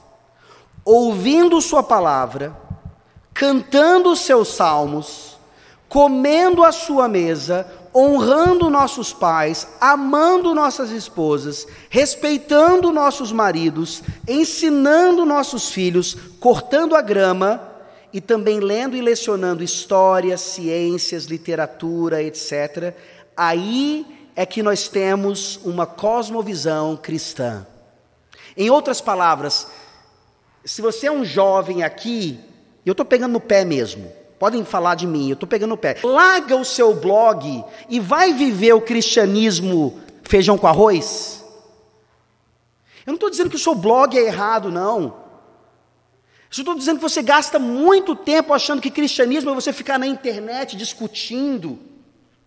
ouvindo sua palavra, cantando os seus salmos, comendo a sua mesa, honrando nossos pais, amando nossas esposas, respeitando nossos maridos, ensinando nossos filhos, cortando a grama e também lendo e lecionando história, ciências, literatura, etc. Aí é que nós temos uma cosmovisão cristã. Em outras palavras, se você é um jovem aqui, eu estou pegando no pé mesmo, podem falar de mim, eu estou pegando no pé. Larga o seu blog e vai viver o cristianismo feijão com arroz. Eu não estou dizendo que o seu blog é errado, não. Eu estou dizendo que você gasta muito tempo achando que cristianismo é você ficar na internet discutindo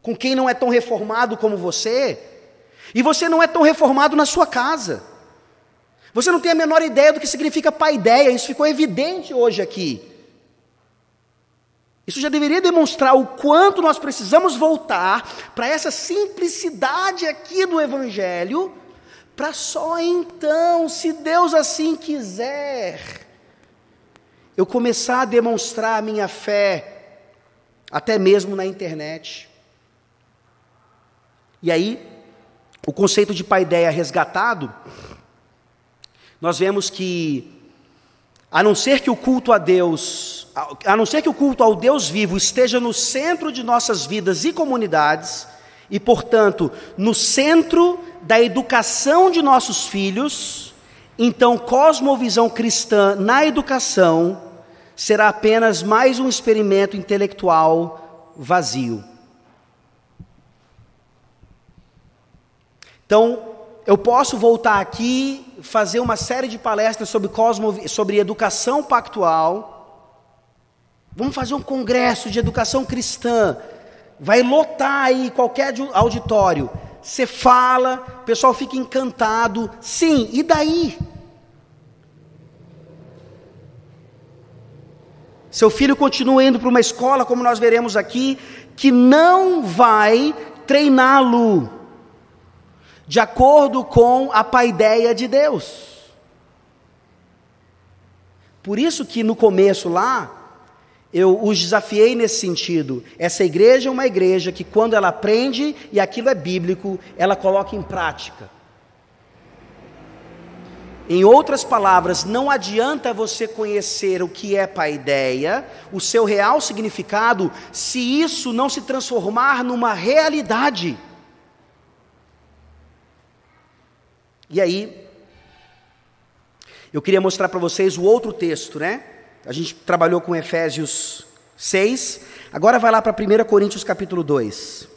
com quem não é tão reformado como você, e você não é tão reformado na sua casa. Você não tem a menor ideia do que significa paideia, isso ficou evidente hoje aqui. Isso já deveria demonstrar o quanto nós precisamos voltar para essa simplicidade aqui do Evangelho, para só então, se Deus assim quiser, eu começar a demonstrar a minha fé, até mesmo na internet. E aí, o conceito de paideia resgatado, nós vemos que, a não ser que o culto a Deus, a não ser que o culto ao Deus vivo esteja no centro de nossas vidas e comunidades, e, portanto, no centro da educação de nossos filhos, então cosmovisão cristã na educação será apenas mais um experimento intelectual vazio. Então, eu posso voltar aqui, fazer uma série de palestras sobre educação pactual. Vamos fazer um congresso de educação cristã. Vai lotar aí qualquer auditório. Você fala, o pessoal fica encantado. Sim, e daí? Seu filho continua indo para uma escola, como nós veremos aqui, que não vai treiná-lo de acordo com a paideia de Deus. Por isso que no começo lá, eu os desafiei nesse sentido. Essa igreja é uma igreja que, quando ela aprende, e aquilo é bíblico, ela coloca em prática. Em outras palavras, não adianta você conhecer o que é paideia, o seu real significado, se isso não se transformar numa realidade. E aí, eu queria mostrar para vocês o outro texto, né? A gente trabalhou com Efésios 6, agora vai lá para 1 Coríntios capítulo 2.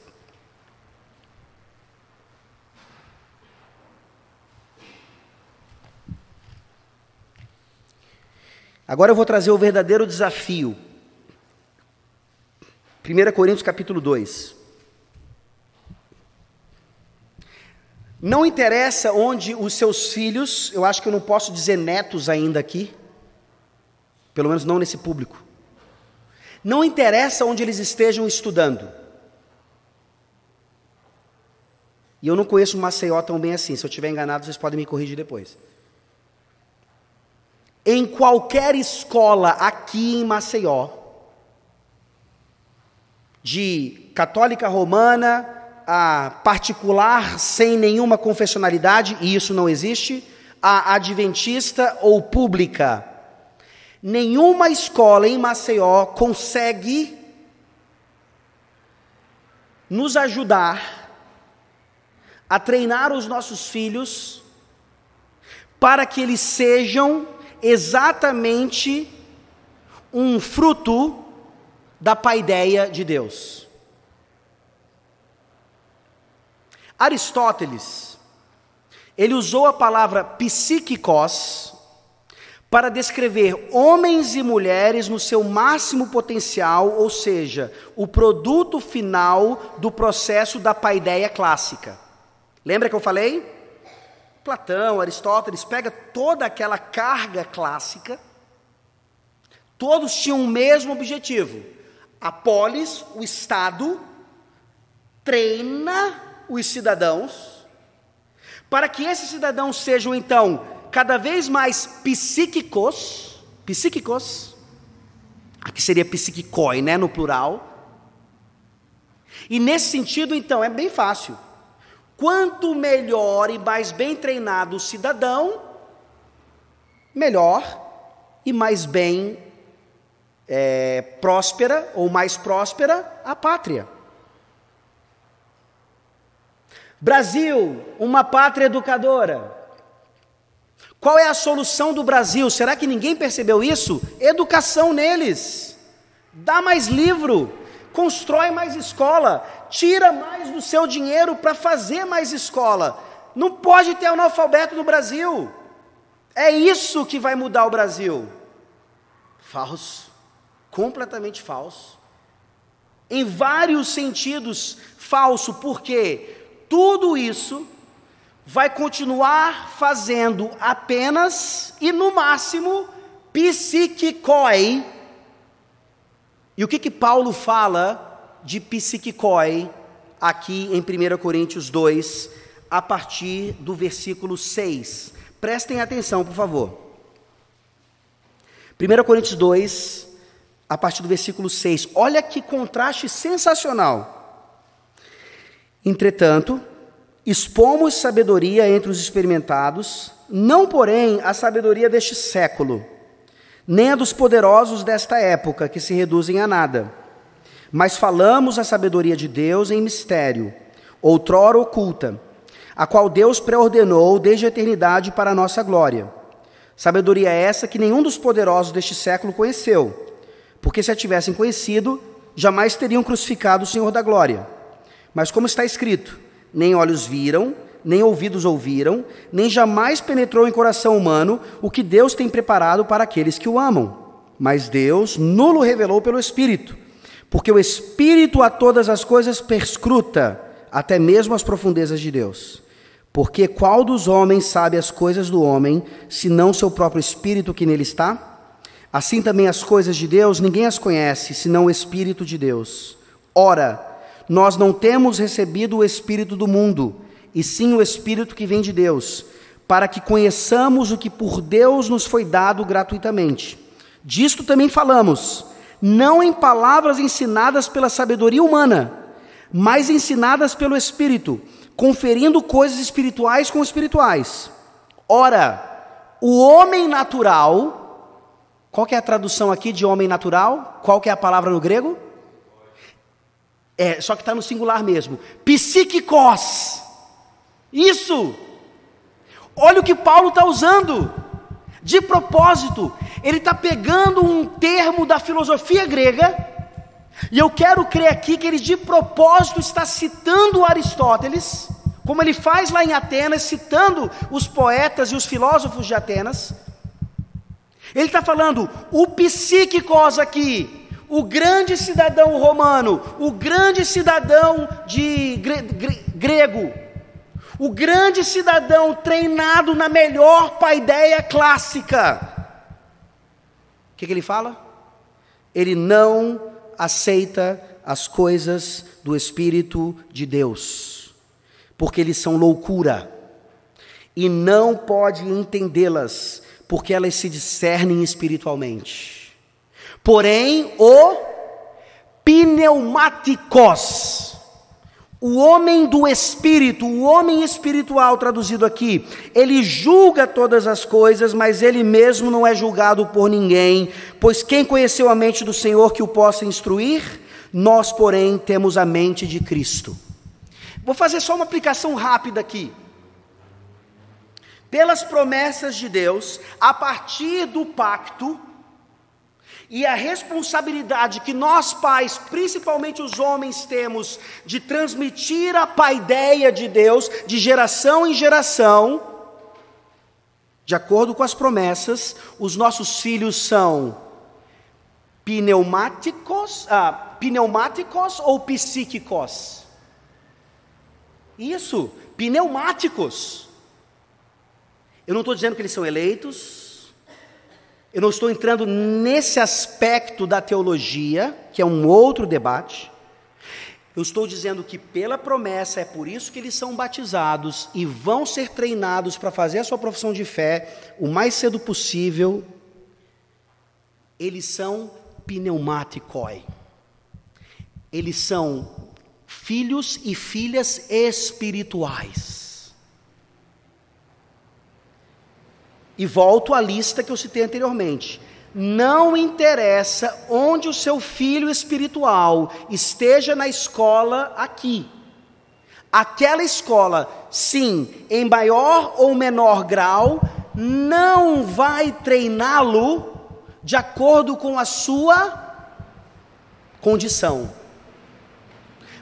Agora eu vou trazer o verdadeiro desafio. 1 Coríntios capítulo 2. Não interessa onde os seus filhos, eu acho que eu não posso dizer netos ainda aqui, pelo menos não nesse público. Não interessa onde eles estejam estudando. E eu não conheço Maceió tão bem assim, se eu estiver enganado vocês podem me corrigir depois. Em qualquer escola aqui em Maceió, de católica romana a particular sem nenhuma confessionalidade, e isso não existe, a adventista ou pública, nenhuma escola em Maceió consegue nos ajudar a treinar os nossos filhos para que eles sejam exatamente um fruto da paideia de Deus. Aristóteles, ele usou a palavra psíquicos para descrever homens e mulheres no seu máximo potencial, ou seja, o produto final do processo da paideia clássica. Lembra que eu falei? Platão, Aristóteles, pega toda aquela carga clássica, todos tinham o mesmo objetivo. A polis, o Estado, treina os cidadãos, para que esses cidadãos sejam, então, cada vez mais psíquicos, aqui seria psiquicoi, né, no plural. E nesse sentido, então, é bem fácil. Quanto melhor e mais bem treinado o cidadão, melhor e mais bem próspera ou mais próspera a pátria. Brasil, uma pátria educadora. Qual é a solução do Brasil? Será que ninguém percebeu isso? Educação neles. Dá mais livro, constrói mais escola, tira mais do seu dinheiro para fazer mais escola. Não pode ter analfabeto no Brasil. É isso que vai mudar o Brasil. Falso, completamente falso. Em vários sentidos, falso, porque tudo isso vai continuar fazendo apenas e no máximo psiquicoi. E o que Paulo fala de psiquicoi aqui em 1 Coríntios 2, a partir do versículo 6? Prestem atenção, por favor. 1 Coríntios 2, a partir do versículo 6. Olha que contraste sensacional. Entretanto, expomos sabedoria entre os experimentados, não, porém, a sabedoria deste século, nem a dos poderosos desta época, que se reduzem a nada. Mas falamos a sabedoria de Deus em mistério, outrora oculta, a qual Deus preordenou desde a eternidade para a nossa glória. Sabedoria essa que nenhum dos poderosos deste século conheceu, porque se a tivessem conhecido, jamais teriam crucificado o Senhor da glória. Mas como está escrito, nem olhos viram, nem ouvidos ouviram, nem jamais penetrou em coração humano o que Deus tem preparado para aqueles que o amam. Mas Deus nulo revelou pelo Espírito, porque o Espírito a todas as coisas perscruta, até mesmo as profundezas de Deus. Porque qual dos homens sabe as coisas do homem, senão seu próprio Espírito que nele está? Assim também as coisas de Deus, ninguém as conhece, senão o Espírito de Deus. Ora, nós não temos recebido o Espírito do mundo, e sim o Espírito que vem de Deus, para que conheçamos o que por Deus nos foi dado gratuitamente. Disto também falamos, não em palavras ensinadas pela sabedoria humana, mas ensinadas pelo Espírito, conferindo coisas espirituais com espirituais. Ora, o homem natural, qual que é a tradução aqui de homem natural? Qual que é a palavra no grego? Só que está no singular mesmo. Psíquicos. Isso. Olha o que Paulo está usando. De propósito, ele está pegando um termo da filosofia grega, e eu quero crer aqui que ele de propósito está citando Aristóteles, como ele faz lá em Atenas, citando os poetas e os filósofos de Atenas. Ele está falando, o psíquicos aqui, o grande cidadão romano, o grande cidadão grego, o grande cidadão treinado na melhor paideia clássica. O que ele fala? Ele não aceita as coisas do Espírito de Deus, porque eles são loucura, e não pode entendê-las, porque elas se discernem espiritualmente. Porém, o pneumáticos, o homem do Espírito, o homem espiritual traduzido aqui, ele julga todas as coisas, mas ele mesmo não é julgado por ninguém, pois quem conheceu a mente do Senhor que o possa instruir? Nós, porém, temos a mente de Cristo. Vou fazer só uma aplicação rápida aqui. Pelas promessas de Deus, a partir do pacto, e a responsabilidade que nós pais, principalmente os homens, temos de transmitir a paideia de Deus, de geração em geração, de acordo com as promessas, os nossos filhos são pneumáticos ou psíquicos? Isso, pneumáticos. Eu não estou dizendo que eles são eleitos, eu não estou entrando nesse aspecto da teologia, que é um outro debate. Eu estou dizendo que pela promessa, é por isso que eles são batizados e vão ser treinados para fazer a sua profissão de fé o mais cedo possível. Eles são pneumáticos. Eles são filhos e filhas espirituais. E volto à lista que eu citei anteriormente. Não interessa onde o seu filho espiritual esteja na escola aqui. Aquela escola, sim, em maior ou menor grau, não vai treiná-lo de acordo com a sua condição.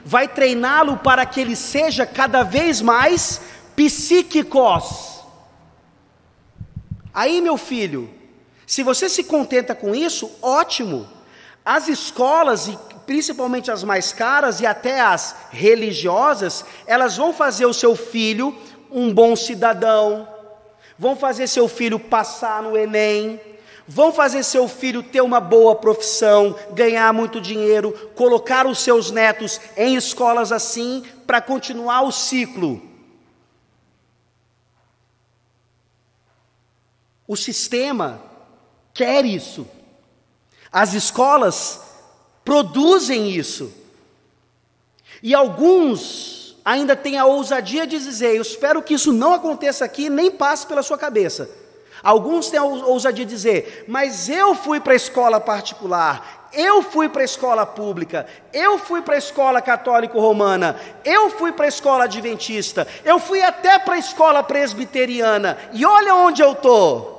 Vai treiná-lo para que ele seja cada vez mais psíquicos. Aí, meu filho, se você se contenta com isso, ótimo. As escolas, e principalmente as mais caras e até as religiosas, elas vão fazer o seu filho um bom cidadão, vão fazer seu filho passar no Enem, vão fazer seu filho ter uma boa profissão, ganhar muito dinheiro, colocar os seus netos em escolas assim, para continuar o ciclo. O sistema quer isso. As escolas produzem isso. E alguns ainda têm a ousadia de dizer, eu espero que isso não aconteça aqui, nem passe pela sua cabeça. Alguns têm a ousadia de dizer, mas eu fui para a escola particular, eu fui para a escola pública, eu fui para a escola católico-romana, eu fui para a escola adventista, eu fui até para a escola presbiteriana, e olha onde eu estou.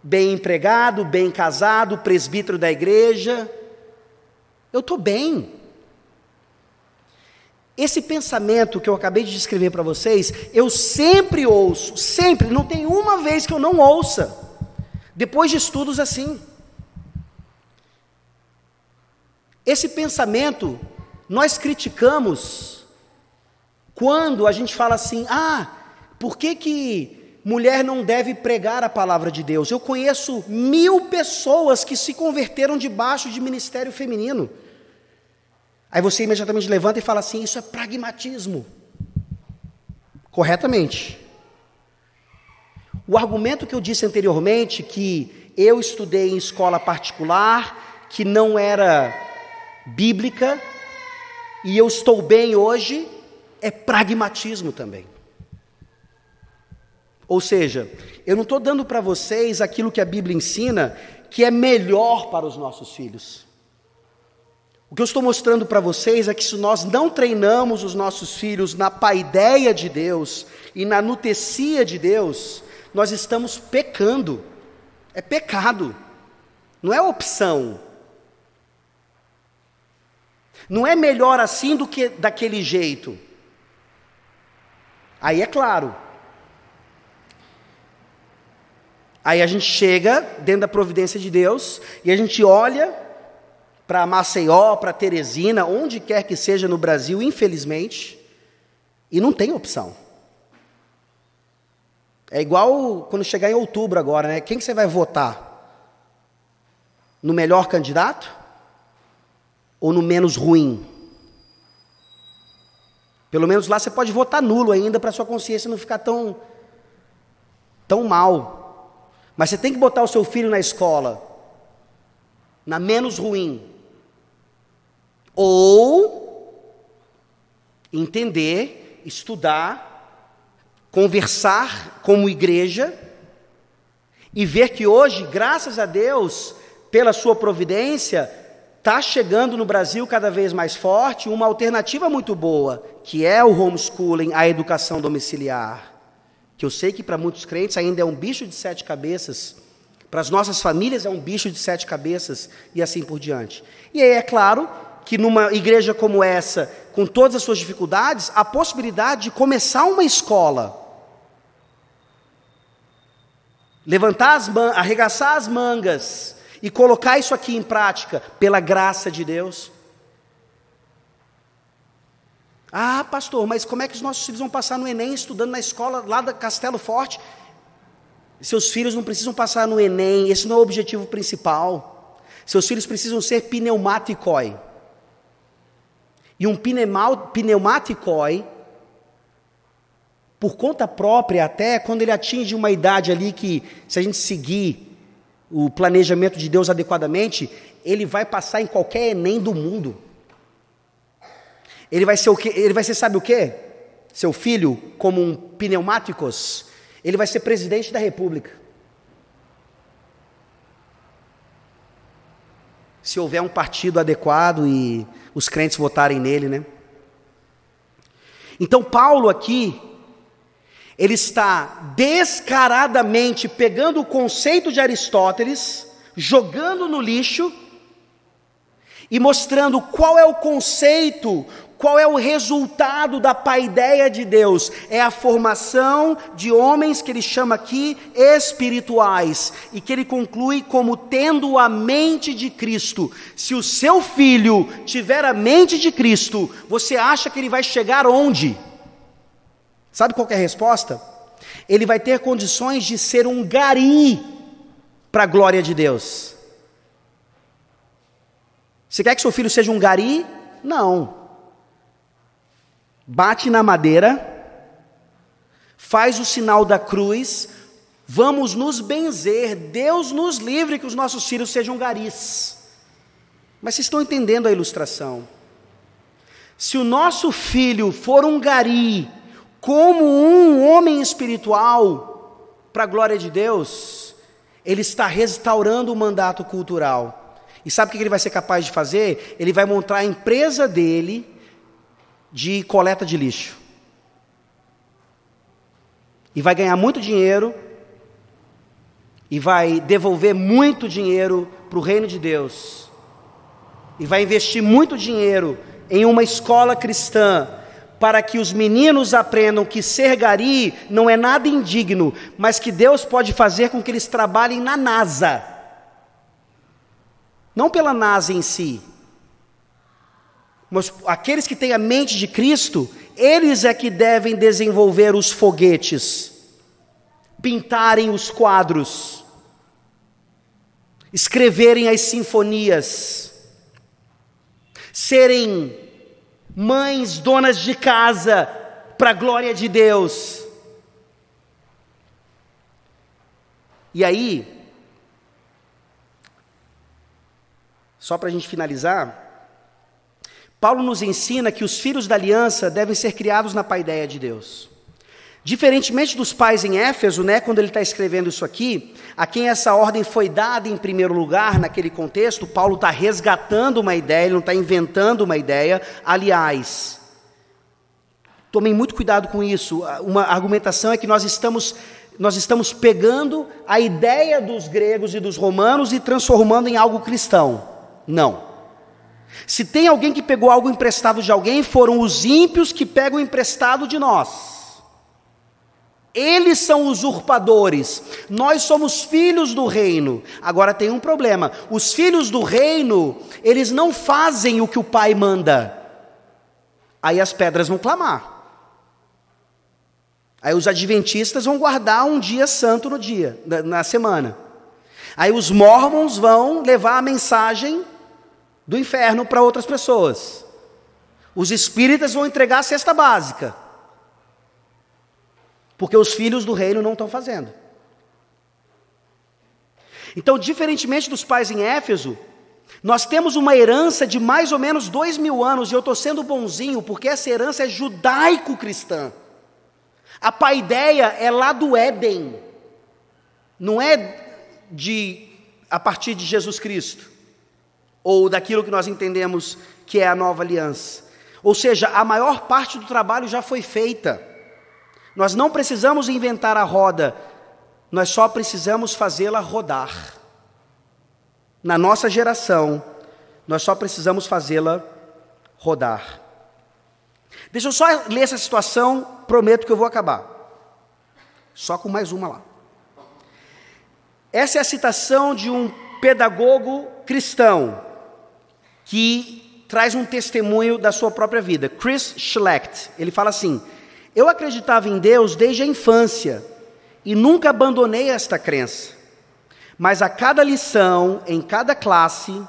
Bem empregado, bem casado, presbítero da igreja, eu estou bem. Esse pensamento que eu acabei de descrever para vocês, eu sempre ouço, sempre, não tem uma vez que eu não ouça, depois de estudos assim. Esse pensamento, nós criticamos, quando a gente fala assim, por que mulher não deve pregar a palavra de Deus? Eu conheço 1000 pessoas que se converteram debaixo de ministério feminino. Aí você imediatamente levanta e fala assim, isso é pragmatismo. Corretamente. O argumento que eu disse anteriormente, que eu estudei em escola particular, que não era bíblica e eu estou bem hoje, é pragmatismo também. Ou seja, eu não estou dando para vocês aquilo que a Bíblia ensina que é melhor para os nossos filhos. O que eu estou mostrando para vocês é que se nós não treinamos os nossos filhos na paideia de Deus e na nutecia de Deus, nós estamos pecando. É pecado, não é opção. Não é melhor assim do que daquele jeito. Aí é claro. Aí a gente chega dentro da providência de Deus e a gente olha para Maceió, para Teresina, onde quer que seja no Brasil, infelizmente, e não tem opção. É igual quando chegar em outubro agora, né? Quem que você vai votar? No melhor candidato? Ou no menos ruim? Pelo menos lá você pode votar nulo ainda, para sua consciência não ficar tão mal. Mas você tem que botar o seu filho na escola, na menos ruim. Ou entender, estudar, conversar como igreja e ver que hoje, graças a Deus, pela sua providência, está chegando no Brasil cada vez mais forte uma alternativa muito boa, que é o homeschooling, a educação domiciliar, que eu sei que para muitos crentes ainda é um bicho de 7 cabeças, para as nossas famílias é um bicho de 7 cabeças, e assim por diante. E aí é claro que numa igreja como essa, com todas as suas dificuldades, a possibilidade de começar uma escola, arregaçar as mangas e colocar isso aqui em prática, pela graça de Deus. Ah, pastor, mas como é que os nossos filhos vão passar no Enem, estudando na escola lá da Castelo Forte? Seus filhos não precisam passar no Enem, esse não é o objetivo principal. Seus filhos precisam ser pneumaticoi. E um pneumaticoi, por conta própria até, quando ele atinge uma idade ali que, se a gente seguir o planejamento de Deus adequadamente, ele vai passar em qualquer Enem do mundo. Ele vai ser o quê? Ele vai ser, sabe o quê? Seu filho, como um pneumáticos, ele vai ser presidente da República. Se houver um partido adequado e os crentes votarem nele, né? Então Paulo aqui, ele está descaradamente pegando o conceito de Aristóteles, jogando no lixo e mostrando qual é o conceito, qual é o resultado da paideia de Deus. É a formação de homens que ele chama aqui espirituais, e que ele conclui como tendo a mente de Cristo. Se o seu filho tiver a mente de Cristo, você acha que ele vai chegar onde? Sabe qual é a resposta? Ele vai ter condições de ser um gari para a glória de Deus. Você quer que seu filho seja um gari? Não. Bate na madeira, faz o sinal da cruz, vamos nos benzer, Deus nos livre que os nossos filhos sejam garis. Mas vocês estão entendendo a ilustração? Se o nosso filho for um gari, como um homem espiritual, para a glória de Deus, ele está restaurando o mandato cultural. E sabe o que ele vai ser capaz de fazer? Ele vai montar a empresa dele de coleta de lixo. E vai ganhar muito dinheiro, e vai devolver muito dinheiro para o reino de Deus. E vai investir muito dinheiro em uma escola cristã, para que os meninos aprendam que ser gari não é nada indigno, mas que Deus pode fazer com que eles trabalhem na NASA. Não pela NASA em si, mas aqueles que têm a mente de Cristo, eles é que devem desenvolver os foguetes, pintarem os quadros, escreverem as sinfonias, serem mães, donas de casa, para a glória de Deus. E aí, só para a gente finalizar, Paulo nos ensina que os filhos da aliança devem ser criados na paideia de Deus. Diferentemente dos pais em Éfeso, quando ele está escrevendo isso aqui, a quem essa ordem foi dada em primeiro lugar naquele contexto, Paulo está resgatando uma ideia, ele não está inventando uma ideia. Aliás, tomem muito cuidado com isso, uma argumentação é que nós estamos pegando a ideia dos gregos e dos romanos e transformando em algo cristão. Não. Se tem alguém que pegou algo emprestado de alguém, foram os ímpios que pegam emprestado de nós. Eles são usurpadores, nós somos filhos do reino. Agora tem um problema, os filhos do reino, eles não fazem o que o pai manda. Aí as pedras vão clamar. Aí os adventistas vão guardar um dia santo na semana. Aí os mormons vão levar a mensagem do inferno para outras pessoas. Os espíritas vão entregar a cesta básica. Porque os filhos do reino não estão fazendo. Então, diferentemente dos pais em Éfeso, nós temos uma herança de mais ou menos 2000 anos, e eu estou sendo bonzinho, porque essa herança é judaico-cristã. A paideia é lá do Éden, não é a partir de Jesus Cristo, ou daquilo que nós entendemos que é a nova aliança. Ou seja, a maior parte do trabalho já foi feita. Nós não precisamos inventar a roda, nós só precisamos fazê-la rodar. Na nossa geração, nós só precisamos fazê-la rodar. Deixa eu só ler essa situação, prometo que eu vou acabar. Só com mais uma lá. Essa é a citação de um pedagogo cristão, que traz um testemunho da sua própria vida. Chris Schlecht, ele fala assim: eu acreditava em Deus desde a infância e nunca abandonei esta crença. Mas a cada lição, em cada classe,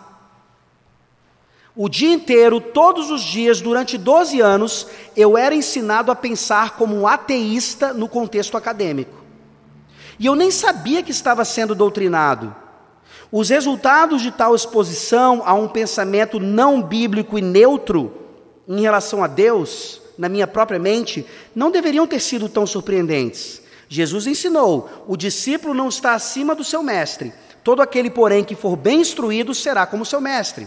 o dia inteiro, todos os dias, durante 12 anos, eu era ensinado a pensar como um ateísta no contexto acadêmico. E eu nem sabia que estava sendo doutrinado. Os resultados de tal exposição a um pensamento não bíblico e neutro em relação a Deus, na minha própria mente, não deveriam ter sido tão surpreendentes. Jesus ensinou: o discípulo não está acima do seu mestre. Todo aquele, porém, que for bem instruído será como seu mestre.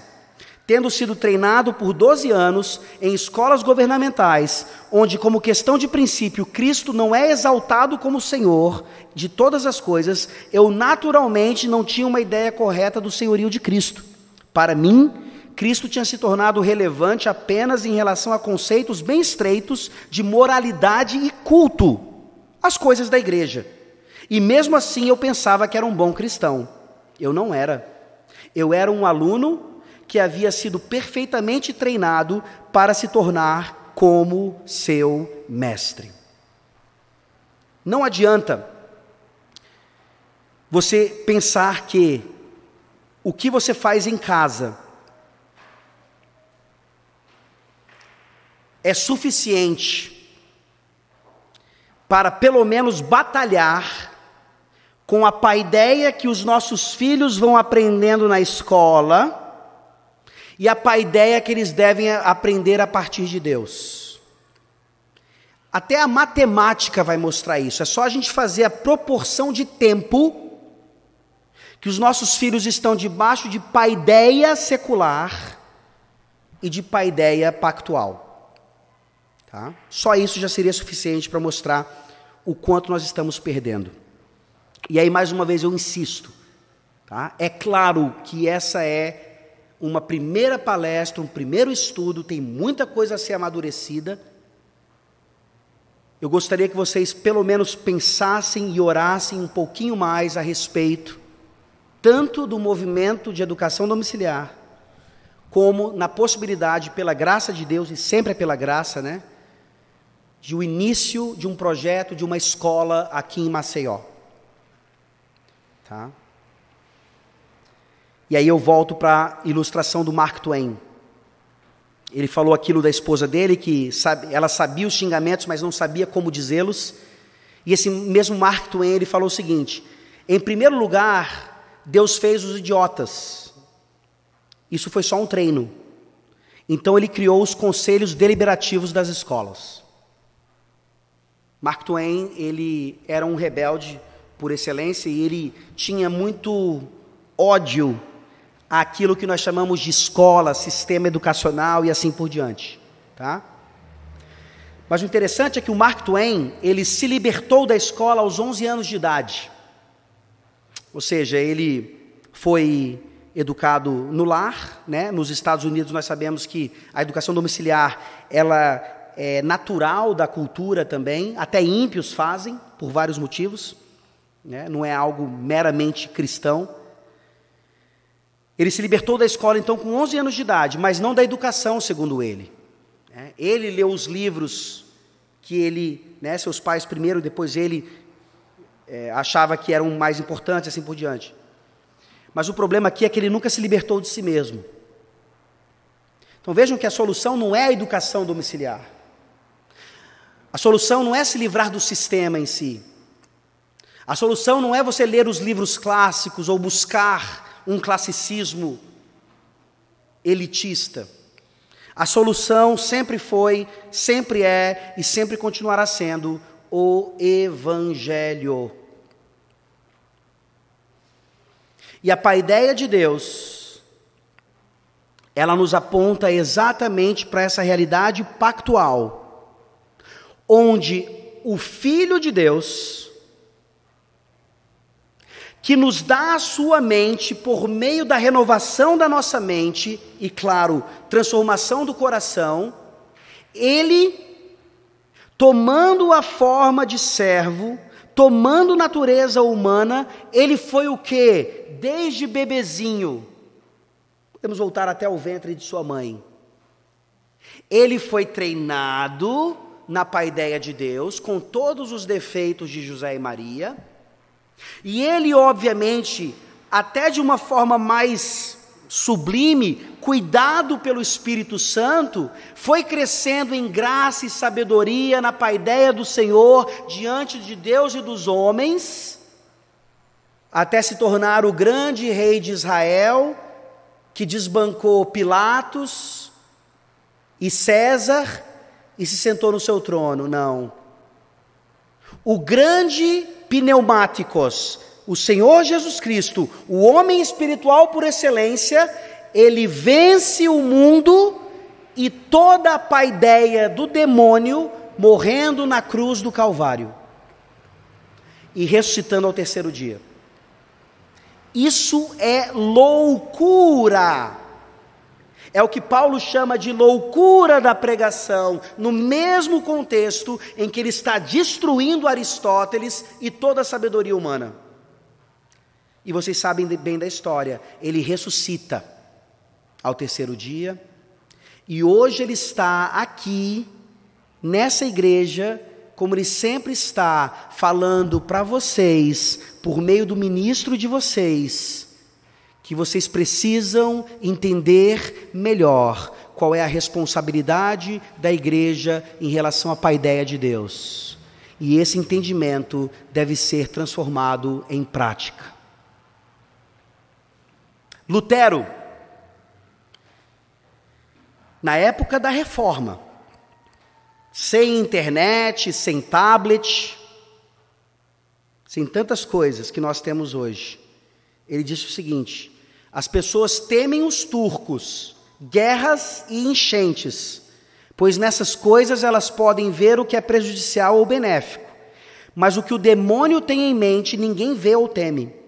Tendo sido treinado por 12 anos em escolas governamentais, onde, como questão de princípio, Cristo não é exaltado como Senhor de todas as coisas, eu naturalmente não tinha uma ideia correta do senhorio de Cristo. Para mim, Cristo tinha se tornado relevante apenas em relação a conceitos bem estreitos de moralidade e culto, as coisas da igreja. E mesmo assim eu pensava que era um bom cristão. Eu não era. Eu era um aluno que havia sido perfeitamente treinado para se tornar como seu mestre. Não adianta você pensar que o que você faz em casa é suficiente para pelo menos batalhar com a paideia que os nossos filhos vão aprendendo na escola e a paideia que eles devem aprender a partir de Deus. Até a matemática vai mostrar isso. É só a gente fazer a proporção de tempo que os nossos filhos estão debaixo de paideia secular e de paideia pactual. Tá? Só isso já seria suficiente para mostrar o quanto nós estamos perdendo. E aí, mais uma vez, eu insisto. Tá? É claro que essa é uma primeira palestra, um primeiro estudo, tem muita coisa a ser amadurecida. Eu gostaria que vocês pelo menos pensassem e orassem um pouquinho mais a respeito, tanto do movimento de educação domiciliar, como na possibilidade, pela graça de Deus, e sempre é pela graça, de o início de um projeto, de uma escola aqui em Maceió. Tá? E aí eu volto para a ilustração do Mark Twain. Ele falou aquilo da esposa dele, que ela sabia os xingamentos, mas não sabia como dizê-los. E esse mesmo Mark Twain, ele falou o seguinte: em primeiro lugar, Deus fez os idiotas. isso foi só um treino. Então ele criou os conselhos deliberativos das escolas. Mark Twain, ele era um rebelde por excelência e ele tinha muito ódio àquilo que nós chamamos de escola, sistema educacional e assim por diante, tá? Mas o interessante é que o Mark Twain, ele se libertou da escola aos 11 anos de idade. Ou seja, ele foi educado no lar, né? Nos Estados Unidos nós sabemos que a educação domiciliar, ela é natural da cultura também, até ímpios fazem, por vários motivos, né? Não é algo meramente cristão. Ele se libertou da escola então com 11 anos de idade, mas não da educação, segundo ele. Ele leu os livros que ele, né, seus pais primeiro, depois ele achava que eram mais importantes, assim por diante. Mas o problema aqui é que ele nunca se libertou de si mesmo. Então vejam que a solução não é a educação domiciliar. A solução não é se livrar do sistema em si. A solução não é você ler os livros clássicos ou buscar um classicismo elitista. A solução sempre foi, sempre é e sempre continuará sendo o Evangelho. E a paideia de Deus, ela nos aponta exatamente para essa realidade pactual, onde o Filho de Deus, que nos dá a sua mente por meio da renovação da nossa mente e, claro, transformação do coração, ele, tomando a forma de servo, tomando natureza humana, ele foi o quê? Desde bebezinho, podemos voltar até o ventre de sua mãe. Ele foi treinado na paideia de Deus, com todos os defeitos de José e Maria, e ele, obviamente, até de uma forma mais sublime, cuidado pelo Espírito Santo, foi crescendo em graça e sabedoria na paideia do Senhor, diante de Deus e dos homens, até se tornar o grande rei de Israel, que desbancou Pilatos e César e se sentou no seu trono. Não. O grande pneumáticos, o Senhor Jesus Cristo, o homem espiritual por excelência, ele vence o mundo e toda a paideia do demônio, morrendo na cruz do Calvário e ressuscitando ao terceiro dia. Isso é loucura. É o que Paulo chama de loucura da pregação, no mesmo contexto em que ele está destruindo Aristóteles e toda a sabedoria humana. E vocês sabem bem da história, ele ressuscita ao terceiro dia, e hoje ele está aqui, nessa igreja, como ele sempre está, falando para vocês, por meio do ministro de vocês, que vocês precisam entender melhor qual é a responsabilidade da igreja em relação à paideia de Deus. E esse entendimento deve ser transformado em prática. Lutero, na época da Reforma, sem internet, sem tablet, sem tantas coisas que nós temos hoje, ele disse o seguinte: as pessoas temem os turcos, guerras e enchentes, pois nessas coisas elas podem ver o que é prejudicial ou benéfico, mas o que o demônio tem em mente ninguém vê ou teme.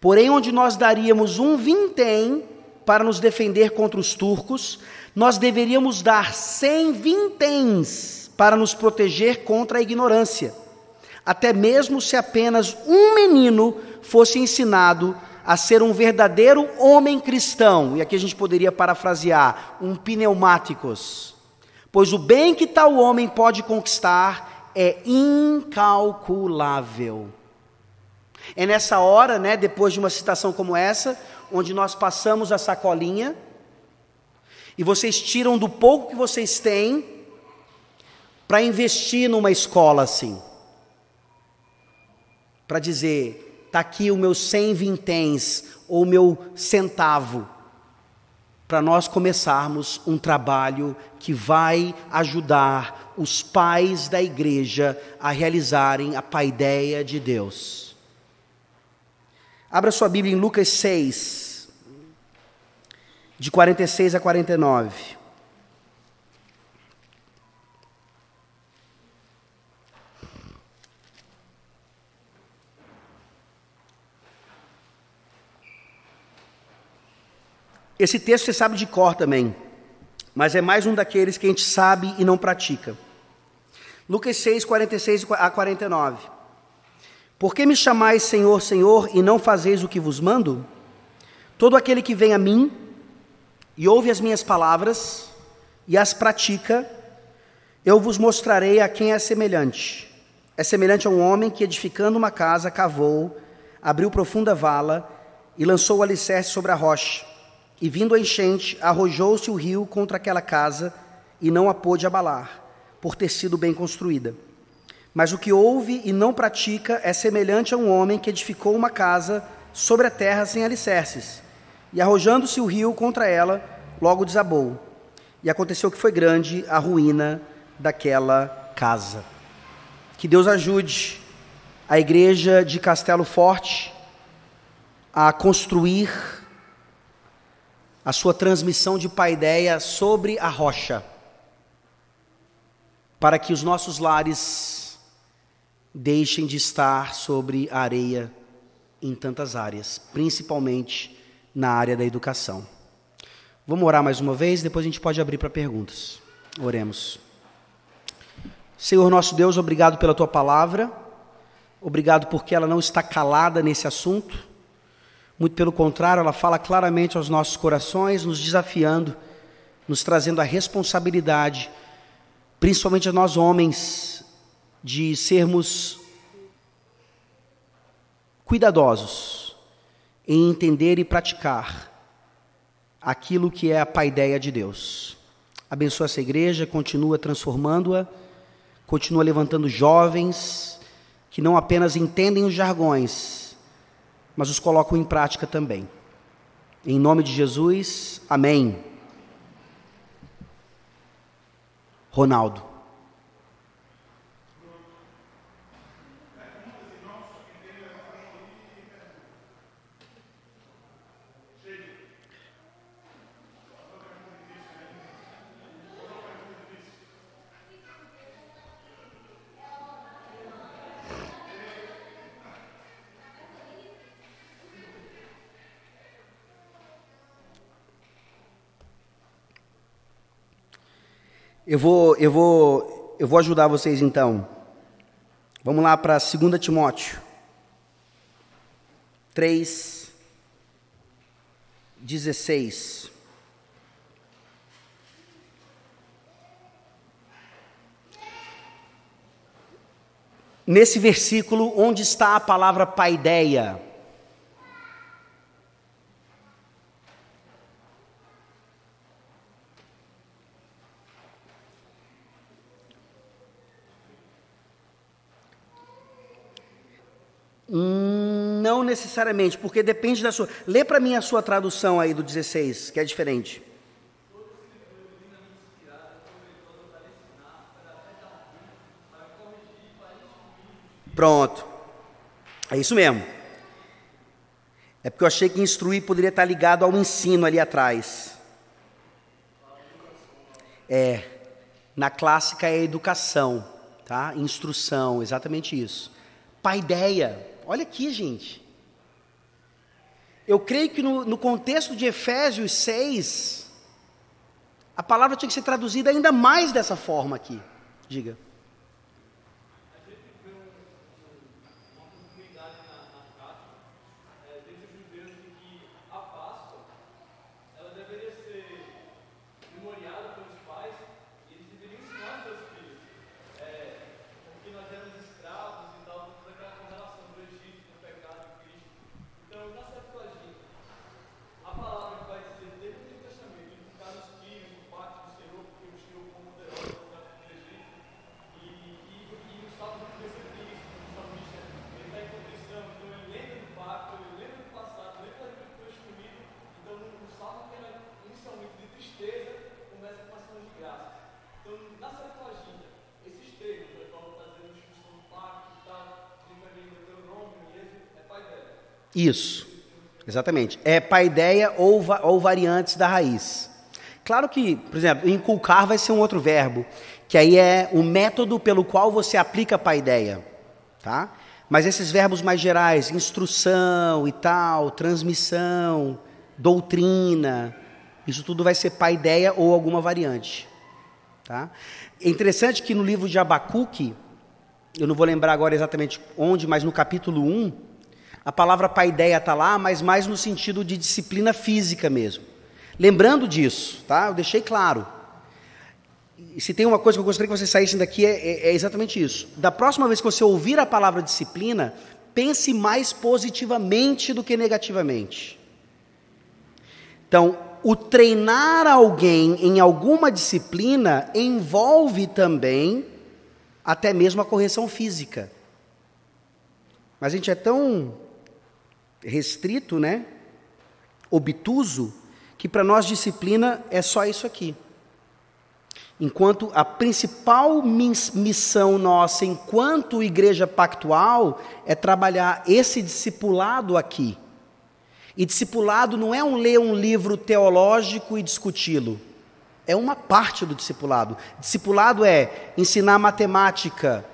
Porém, onde nós daríamos um vintém para nos defender contra os turcos, nós deveríamos dar 100 vinténs para nos proteger contra a ignorância, até mesmo se apenas um menino fosse ensinado a ser um verdadeiro homem cristão, e aqui a gente poderia parafrasear, um pneumáticos, pois o bem que tal homem pode conquistar é incalculável. É nessa hora, né, depois de uma citação como essa, onde nós passamos a sacolinha, e vocês tiram do pouco que vocês têm, para investir numa escola assim, para dizer, está aqui o meu 100 vinténs, ou o meu centavo, para nós começarmos um trabalho que vai ajudar os pais da igreja a realizarem a paideia de Deus. Abra sua Bíblia em Lucas 6, de 46 a 49. Esse texto você sabe de cor também, mas é mais um daqueles que a gente sabe e não pratica. Lucas 6, 46 a 49. Por que me chamais Senhor, Senhor, e não fazeis o que vos mando? Todo aquele que vem a mim e ouve as minhas palavras e as pratica, eu vos mostrarei a quem é semelhante. É semelhante a um homem que, edificando uma casa, cavou, abriu profunda vala e lançou o alicerce sobre a rocha. E vindo a enchente, arrojou-se o rio contra aquela casa e não a pôde abalar, por ter sido bem construída. Mas o que ouve e não pratica é semelhante a um homem que edificou uma casa sobre a terra sem alicerces. E arrojando-se o rio contra ela, logo desabou. E aconteceu que foi grande a ruína daquela casa. Que Deus ajude a igreja de Castelo Forte a construir a sua transmissão de paideia sobre a rocha, para que os nossos lares deixem de estar sobre a areia em tantas áreas, principalmente na área da educação. Vamos orar mais uma vez, depois a gente pode abrir para perguntas. Oremos. Senhor nosso Deus, obrigado pela Tua palavra, obrigado porque ela não está calada nesse assunto. Muito pelo contrário, ela fala claramente aos nossos corações, nos desafiando, nos trazendo a responsabilidade, principalmente a nós homens, de sermos cuidadosos em entender e praticar aquilo que é a paideia de Deus. Abençoa essa igreja, continua transformando-a, continua levantando jovens que não apenas entendem os jargões, mas os colocam em prática também. Em nome de Jesus, amém. Ronaldo. Eu vou ajudar vocês então. Vamos lá para 2 Timóteo 3:16. Nesse versículo, onde está a palavra paideia? Não necessariamente, porque depende da sua... Lê para mim a sua tradução aí do 16, que é diferente. Pronto. É isso mesmo. É porque eu achei que instruir poderia estar ligado ao ensino ali atrás. Na clássica é educação, tá? Instrução, exatamente isso. Paideia. Olha aqui, gente. Eu creio que no contexto de Efésios 6, a palavra tinha que ser traduzida ainda mais dessa forma aqui. Diga. Isso, exatamente. É paideia ou variantes da raiz. Claro que, por exemplo, inculcar vai ser um outro verbo, que aí é o método pelo qual você aplica a paideia, tá? Mas esses verbos mais gerais, instrução e tal, transmissão, doutrina, isso tudo vai ser paideia ou alguma variante, tá? É interessante que no livro de Abacuque, eu não vou lembrar agora exatamente onde, mas no capítulo 1, a palavra paideia está lá, mas mais no sentido de disciplina física mesmo. Lembrando disso, tá? Eu deixei claro. E se tem uma coisa que eu gostaria que vocês saíssem daqui, é exatamente isso. Da próxima vez que você ouvir a palavra disciplina, pense mais positivamente do que negativamente. Então, o treinar alguém em alguma disciplina envolve também até mesmo a correção física. Mas a gente é tão restrito, né? Obtuso, que para nós disciplina é só isso aqui. Enquanto a principal missão nossa enquanto igreja pactual é trabalhar esse discipulado aqui. E discipulado não é ler um livro teológico e discuti-lo. É uma parte do discipulado. Discipulado é ensinar matemática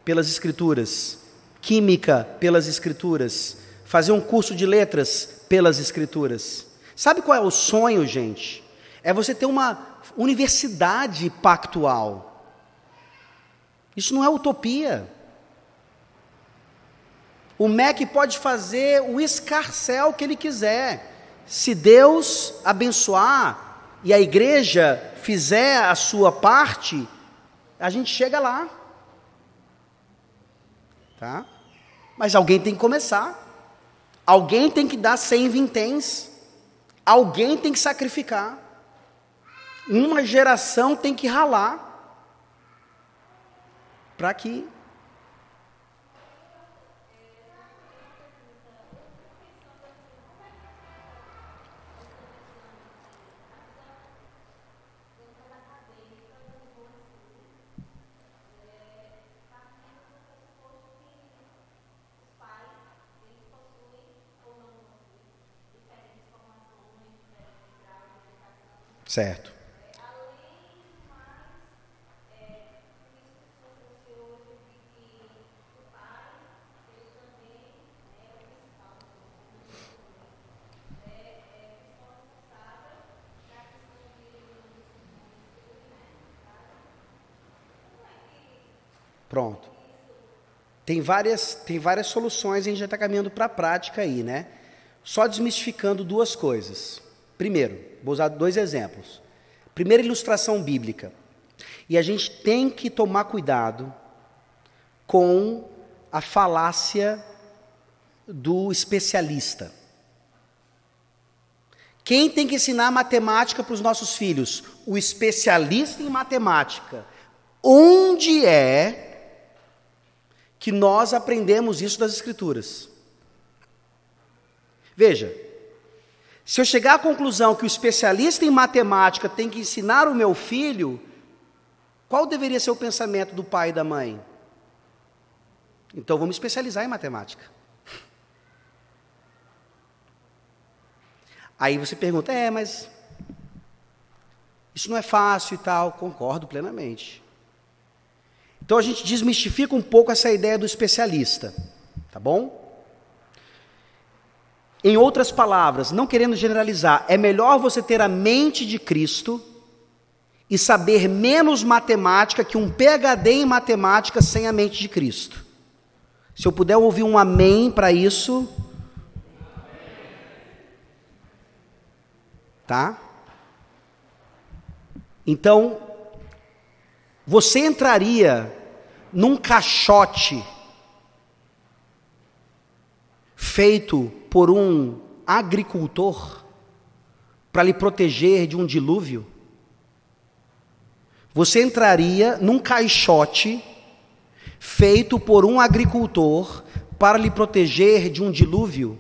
pelas escrituras, química pelas escrituras, fazer um curso de letras pelas escrituras. Sabe qual é o sonho, gente? É você ter uma universidade pactual. Isso não é utopia. O MEC pode fazer o escarcéu que ele quiser. Se Deus abençoar e a igreja fizer a sua parte, a gente chega lá. Tá? Mas alguém tem que começar. Alguém tem que dar 100 vinténs. Alguém tem que sacrificar. Uma geração tem que ralar para que... Certo. Pronto. Tem várias soluções, a gente já está caminhando para a prática aí, né? Só desmistificando duas coisas. Primeiro, vou usar 2 exemplos. Primeira, ilustração bíblica. E a gente tem que tomar cuidado com a falácia do especialista. Quem tem que ensinar matemática para os nossos filhos? O especialista em matemática. Onde é que nós aprendemos isso das Escrituras? Veja, se eu chegar à conclusão que o especialista em matemática tem que ensinar o meu filho, qual deveria ser o pensamento do pai e da mãe? Então vamos especializar em matemática. Aí você pergunta, mas isso não é fácil e tal. Concordo plenamente. Então a gente desmistifica um pouco essa ideia do especialista, tá bom? Em outras palavras, não querendo generalizar, é melhor você ter a mente de Cristo e saber menos matemática que um PhD em matemática sem a mente de Cristo. Se eu puder ouvir um amém para isso, tá? Então, você entraria num caixote feito por um agricultor para lhe proteger de um dilúvio? Você entraria num caixote feito por um agricultor para lhe proteger de um dilúvio?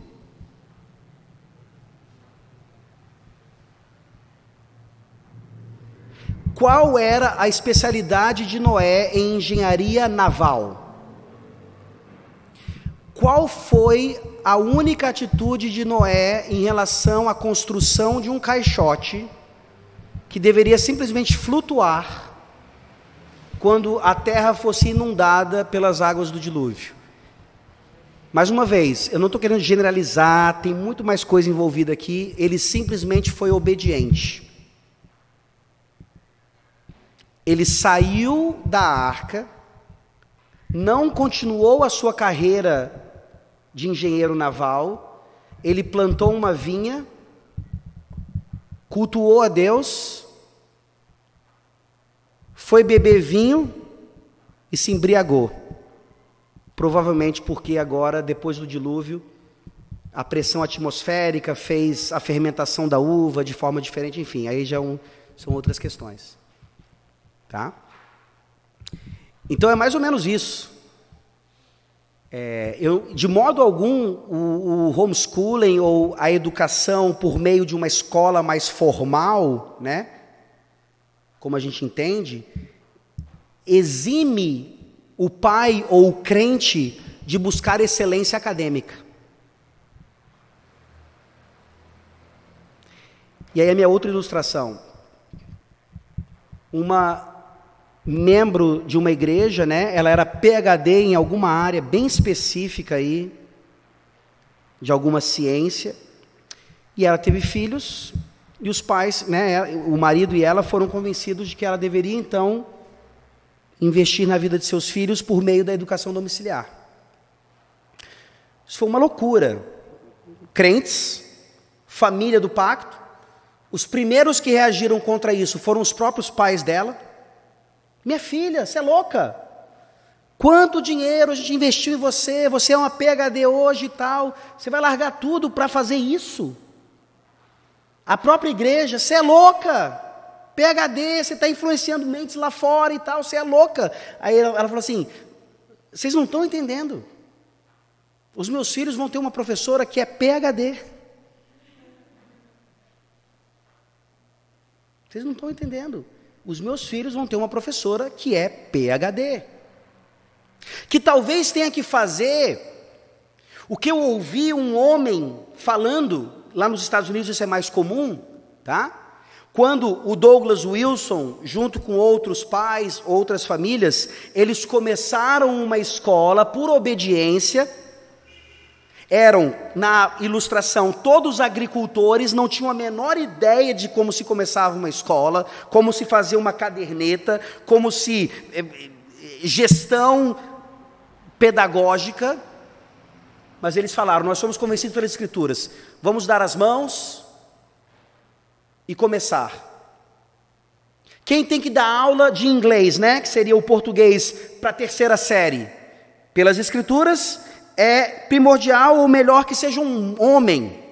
Qual era a especialidade de Noé em engenharia naval? Qual foi a única atitude de Noé em relação à construção de um caixote que deveria simplesmente flutuar quando a terra fosse inundada pelas águas do dilúvio. Mais uma vez, eu não estou querendo generalizar, tem muito mais coisa envolvida aqui, ele simplesmente foi obediente. Ele saiu da arca, não continuou a sua carreira de engenheiro naval, ele plantou uma vinha, cultuou a Deus, foi beber vinho e se embriagou. Provavelmente porque agora, depois do dilúvio, a pressão atmosférica fez a fermentação da uva de forma diferente, enfim, aí já são outras questões. Tá? Então é mais ou menos isso. De modo algum, o homeschooling ou a educação por meio de uma escola mais formal, né, como a gente entende, exime o pai ou o crente de buscar excelência acadêmica. E aí a minha outra ilustração. Uma membro de uma igreja, né, ela era PhD em alguma área bem específica aí, de alguma ciência, e ela teve filhos, e os pais, né, o marido e ela foram convencidos de que ela deveria então investir na vida de seus filhos por meio da educação domiciliar. Isso foi uma loucura. Crentes, família do pacto, os primeiros que reagiram contra isso foram os próprios pais dela. Minha filha, você é louca? Quanto dinheiro a gente investiu em você? Você é uma PhD hoje e tal, você vai largar tudo para fazer isso? A própria igreja, você é louca? PhD, você está influenciando mentes lá fora e tal, você é louca. Aí ela falou assim, vocês não estão entendendo. Os meus filhos vão ter uma professora que é PhD. Vocês não estão entendendo. Os meus filhos vão ter uma professora que é PhD. Que talvez tenha que fazer o que eu ouvi um homem falando, lá nos Estados Unidos isso é mais comum, tá? Quando o Douglas Wilson, junto com outros pais, outras famílias, eles começaram uma escola por obediência, eram, na ilustração, todos agricultores, não tinham a menor ideia de como se começava uma escola, como se fazia uma caderneta, como se gestão pedagógica, mas eles falaram, nós somos convencidos pelas Escrituras, vamos dar as mãos e começar. Quem tem que dar aula de inglês, né, que seria o português para a terceira série? Pelas Escrituras, é primordial ou melhor que seja um homem.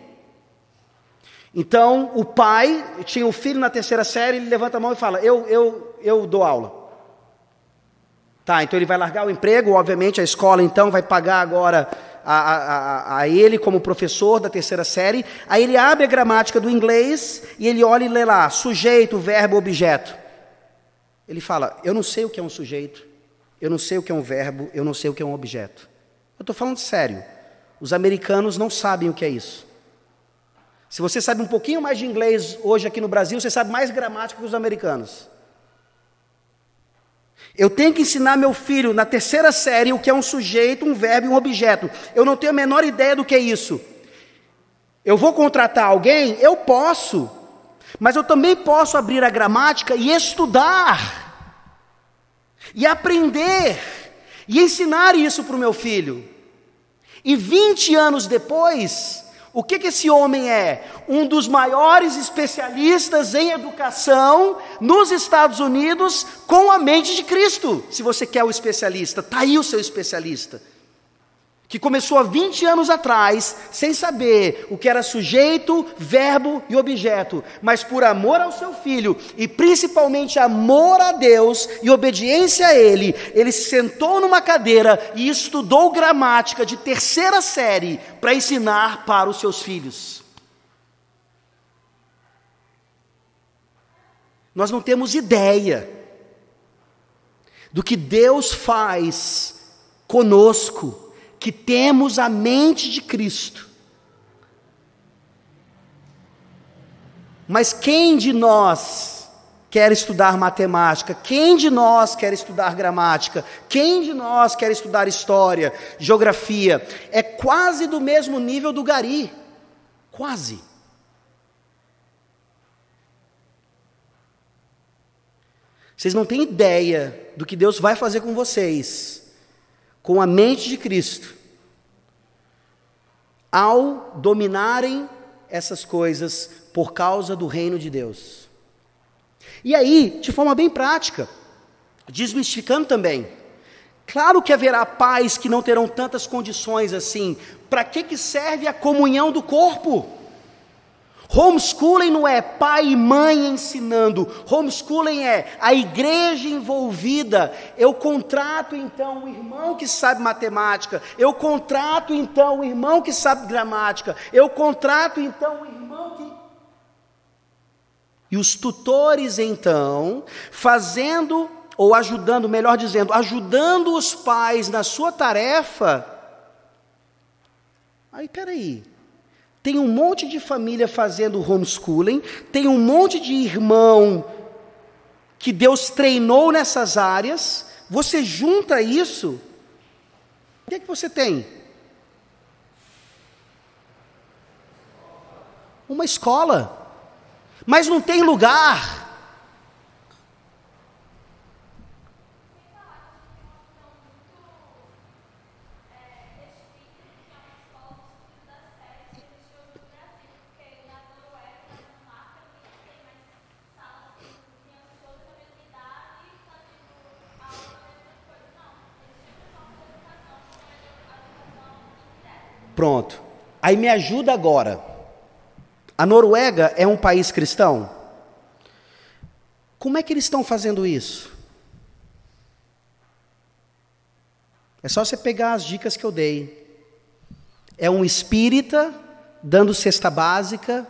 Então, o pai tinha o filho na terceira série, ele levanta a mão e fala, eu dou aula. Tá, então ele vai largar o emprego, obviamente a escola então vai pagar agora a ele como professor da terceira série, aí ele abre a gramática do inglês e ele olha e lê lá, sujeito, verbo, objeto. Ele fala, eu não sei o que é um sujeito, eu não sei o que é um verbo, eu não sei o que é um objeto. Eu estou falando sério, os americanos não sabem o que é isso. Se você sabe um pouquinho mais de inglês hoje aqui no Brasil, você sabe mais gramática que os americanos. Eu tenho que ensinar meu filho na terceira série o que é um sujeito, um verbo e um objeto. Eu não tenho a menor ideia do que é isso. Eu vou contratar alguém? Eu posso. Mas eu também posso abrir a gramática e estudar. E aprender. E ensinar isso para o meu filho. E 20 anos depois, o que esse homem é? Um dos maiores especialistas em educação nos Estados Unidos com a mente de Cristo. Se você quer o especialista, está aí o seu especialista. Que começou há 20 anos atrás, sem saber o que era sujeito, verbo e objeto, mas por amor ao seu filho, e principalmente amor a Deus e obediência a Ele, ele se sentou numa cadeira e estudou gramática de terceira série para ensinar para os seus filhos. Nós não temos ideia do que Deus faz conosco, que temos a mente de Cristo. Mas quem de nós quer estudar matemática? Quem de nós quer estudar gramática? Quem de nós quer estudar história, geografia? É quase do mesmo nível do gari. Quase. Vocês não têm ideia do que Deus vai fazer com vocês, com a mente de Cristo, ao dominarem essas coisas por causa do reino de Deus. E aí, de forma bem prática, desmistificando também, claro que haverá pais que não terão tantas condições assim. Para que serve a comunhão do corpo? Homeschooling não é pai e mãe ensinando, homeschooling é a igreja envolvida. Eu contrato então o irmão que sabe matemática, eu contrato então o irmão que sabe gramática, eu contrato então o irmão que... E os tutores então, fazendo, ou ajudando, melhor dizendo, ajudando os pais na sua tarefa. Aí, peraí, tem um monte de família fazendo homeschooling, tem um monte de irmão que Deus treinou nessas áreas, você junta isso, o que é que você tem? Uma escola, mas não tem lugar. Pronto, aí me ajuda agora. A Noruega é um país cristão? Como é que eles estão fazendo isso? É só você pegar as dicas que eu dei. É um espírita dando cesta básica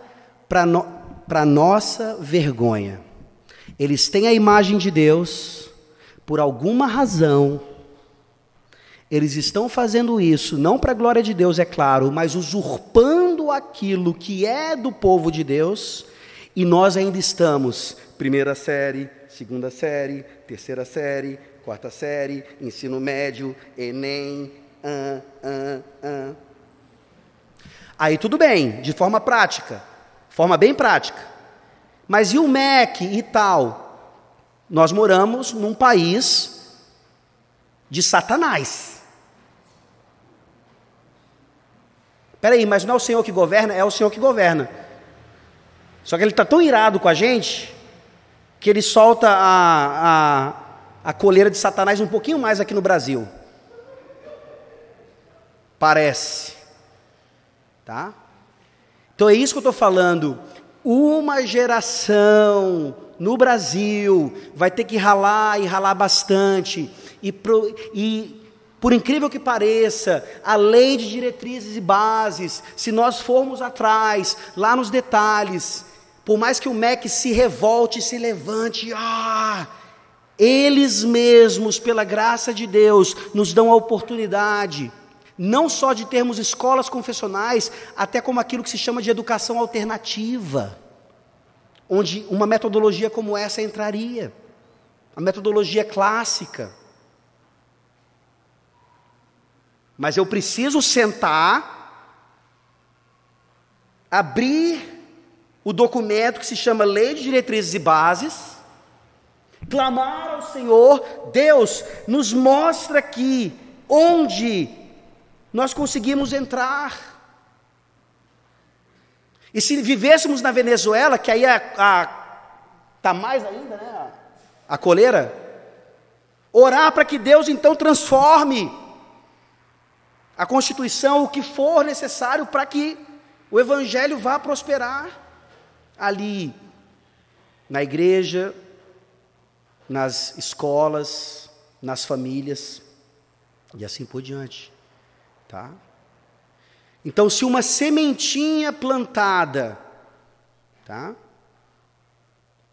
para nossa vergonha. Eles têm a imagem de Deus, por alguma razão. Eles estão fazendo isso, não para a glória de Deus, é claro, mas usurpando aquilo que é do povo de Deus, e nós ainda estamos, primeira série, segunda série, terceira série, quarta série, ensino médio, Enem, Aí tudo bem, de forma prática, forma bem prática. Mas e o MEC e tal? Nós moramos num país de Satanás. Peraí, mas não é o Senhor que governa? É o Senhor que governa. Só que Ele está tão irado com a gente, que Ele solta a coleira de Satanás um pouquinho mais aqui no Brasil. Parece. Tá? Então é isso que eu estou falando. Uma geração no Brasil vai ter que ralar e ralar bastante. E por incrível que pareça, a lei de diretrizes e bases, se nós formos atrás, lá nos detalhes, por mais que o MEC se revolte, se levante, eles mesmos, pela graça de Deus, nos dão a oportunidade, não só de termos escolas confessionais, até como aquilo que se chama de educação alternativa, onde uma metodologia como essa entraria, a metodologia clássica. Mas eu preciso sentar, abrir o documento que se chama Lei de Diretrizes e Bases, clamar ao Senhor, Deus, nos mostra aqui onde nós conseguimos entrar. E se vivêssemos na Venezuela, que aí está mais ainda, né, a coleira, orar para que Deus então transforme a Constituição, o que for necessário para que o Evangelho vá prosperar ali, na igreja, nas escolas, nas famílias, e assim por diante, tá? Então, se uma sementinha plantada, tá,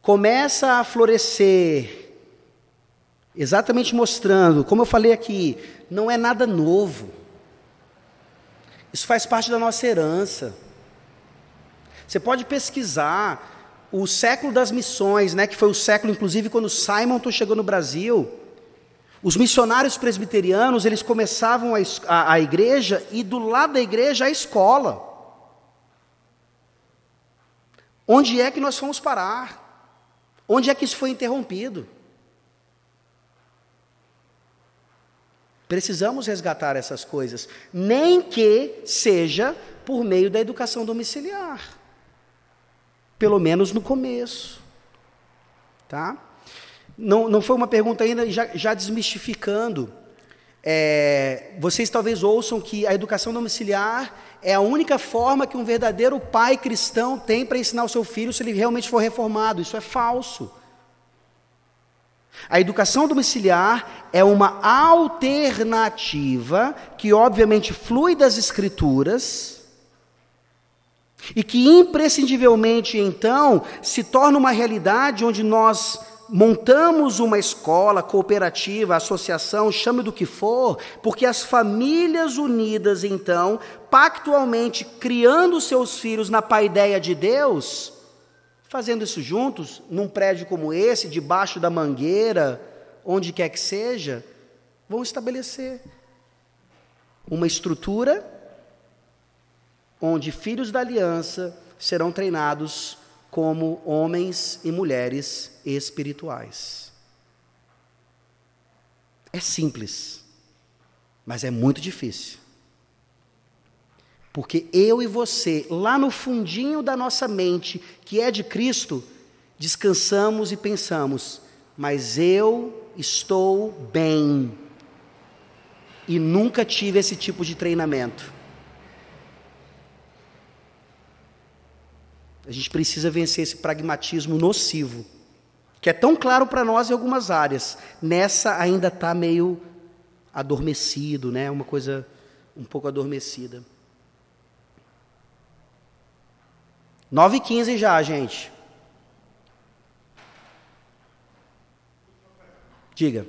começa a florescer, exatamente mostrando, como eu falei aqui, não é nada novo. Isso faz parte da nossa herança. Você pode pesquisar o século das missões, né, que foi o século, inclusive, quando Simonton chegou no Brasil. Os missionários presbiterianos, eles começavam a igreja e do lado da igreja a escola. Onde é que nós fomos parar? Onde é que isso foi interrompido? Precisamos resgatar essas coisas, nem que seja por meio da educação domiciliar. Pelo menos no começo. Tá? Não foi uma pergunta ainda, já desmistificando. Vocês talvez ouçam que a educação domiciliar é a única forma que um verdadeiro pai cristão tem para ensinar o seu filho se ele realmente for reformado. Isso é falso. A educação domiciliar é uma alternativa que obviamente flui das Escrituras e que imprescindivelmente então se torna uma realidade onde nós montamos uma escola, cooperativa, associação, chame do que for, porque as famílias unidas então, pactualmente criando seus filhos na paideia de Deus, fazendo isso juntos, num prédio como esse, debaixo da mangueira, onde quer que seja, vão estabelecer uma estrutura onde filhos da aliança serão treinados como homens e mulheres espirituais. É simples, mas é muito difícil. Porque eu e você, lá no fundinho da nossa mente, que é de Cristo, descansamos e pensamos, mas eu estou bem. E nunca tive esse tipo de treinamento. A gente precisa vencer esse pragmatismo nocivo, que é tão claro para nós em algumas áreas. Nessa ainda está meio adormecido, né? Uma coisa um pouco adormecida. 9h15 já, gente. Diga.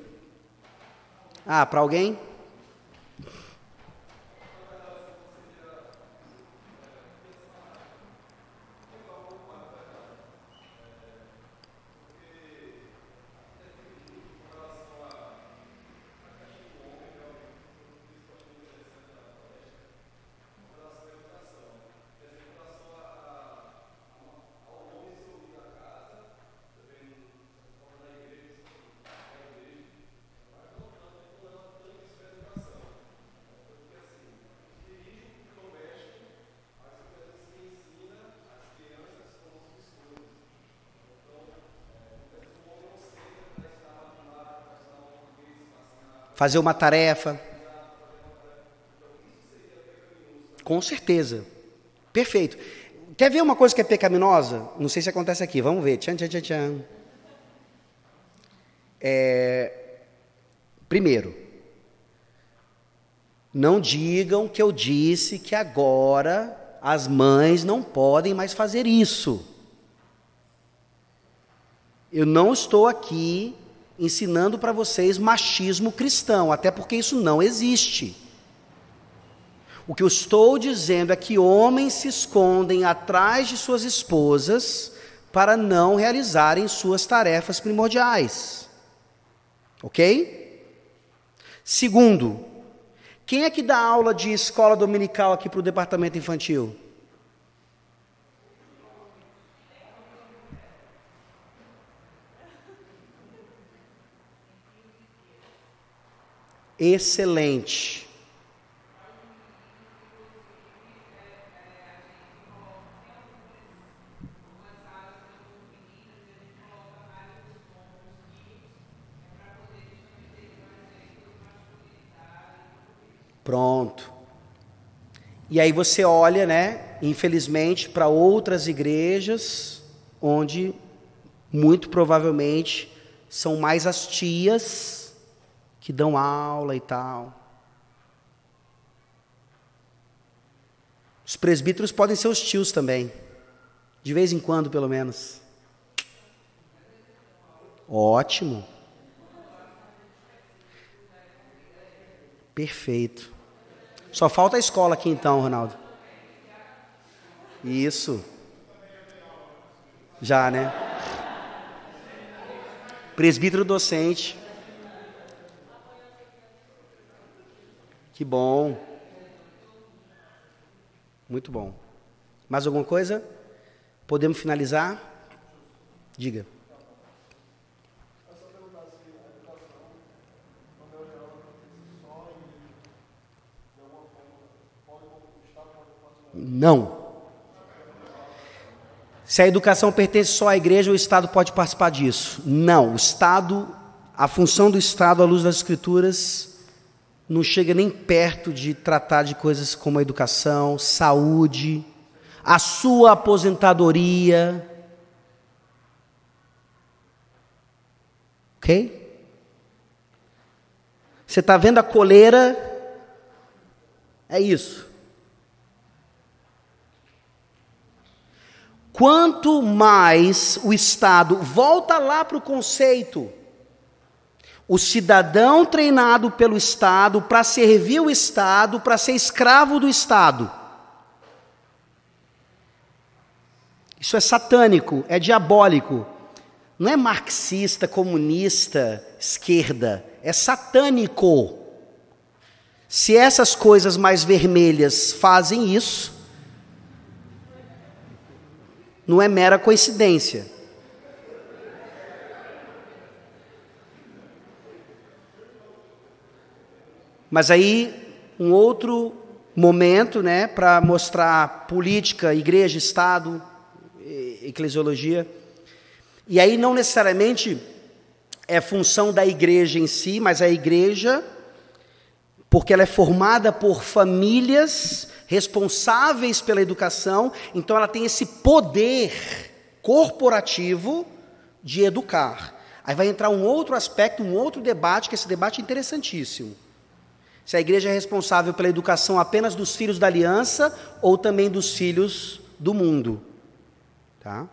Para alguém? Fazer uma tarefa. Com certeza. Perfeito. Quer ver uma coisa que é pecaminosa? Não sei se acontece aqui. Vamos ver. Tchan, tchan, tchan, tchan. Primeiro, não digam que eu disse que agora as mães não podem mais fazer isso. Eu não estou aqui ensinando para vocês machismo cristão, até porque isso não existe. O que eu estou dizendo é que homens se escondem atrás de suas esposas para não realizarem suas tarefas primordiais. Ok? Segundo, quem é que dá aula de escola dominical aqui para o departamento infantil? Excelente. Pronto. E aí você olha, né, infelizmente, para outras igrejas, onde muito provavelmente são mais as tias que dão aula e tal. Os presbíteros podem ser os tios também, de vez em quando, pelo menos. Ótimo. Perfeito. Só falta a escola aqui então, Ronaldo. Isso. Já, né? Presbítero docente. Que bom. Muito bom. Mais alguma coisa? Podemos finalizar? Diga. Não. Se a educação pertence só à igreja, o Estado pode participar disso. Não. O Estado, a função do Estado à luz das Escrituras, não chega nem perto de tratar de coisas como a educação, saúde, a sua aposentadoria. Ok? Você está vendo a coleira? É isso. Quanto mais o Estado, volta lá para o conceito, o cidadão treinado pelo Estado para servir o Estado, para ser escravo do Estado. Isso é satânico, é diabólico. Não é marxista, comunista, esquerda. É satânico. Se essas coisas mais vermelhas fazem isso, não é mera coincidência. Mas aí, um outro momento, né, para mostrar política, igreja, Estado, eclesiologia. E aí não necessariamente é função da igreja em si, mas a igreja, porque ela é formada por famílias responsáveis pela educação, então ela tem esse poder corporativo de educar. Aí vai entrar um outro aspecto, um outro debate, que esse debate é interessantíssimo. Se a igreja é responsável pela educação apenas dos filhos da aliança ou também dos filhos do mundo. Tá?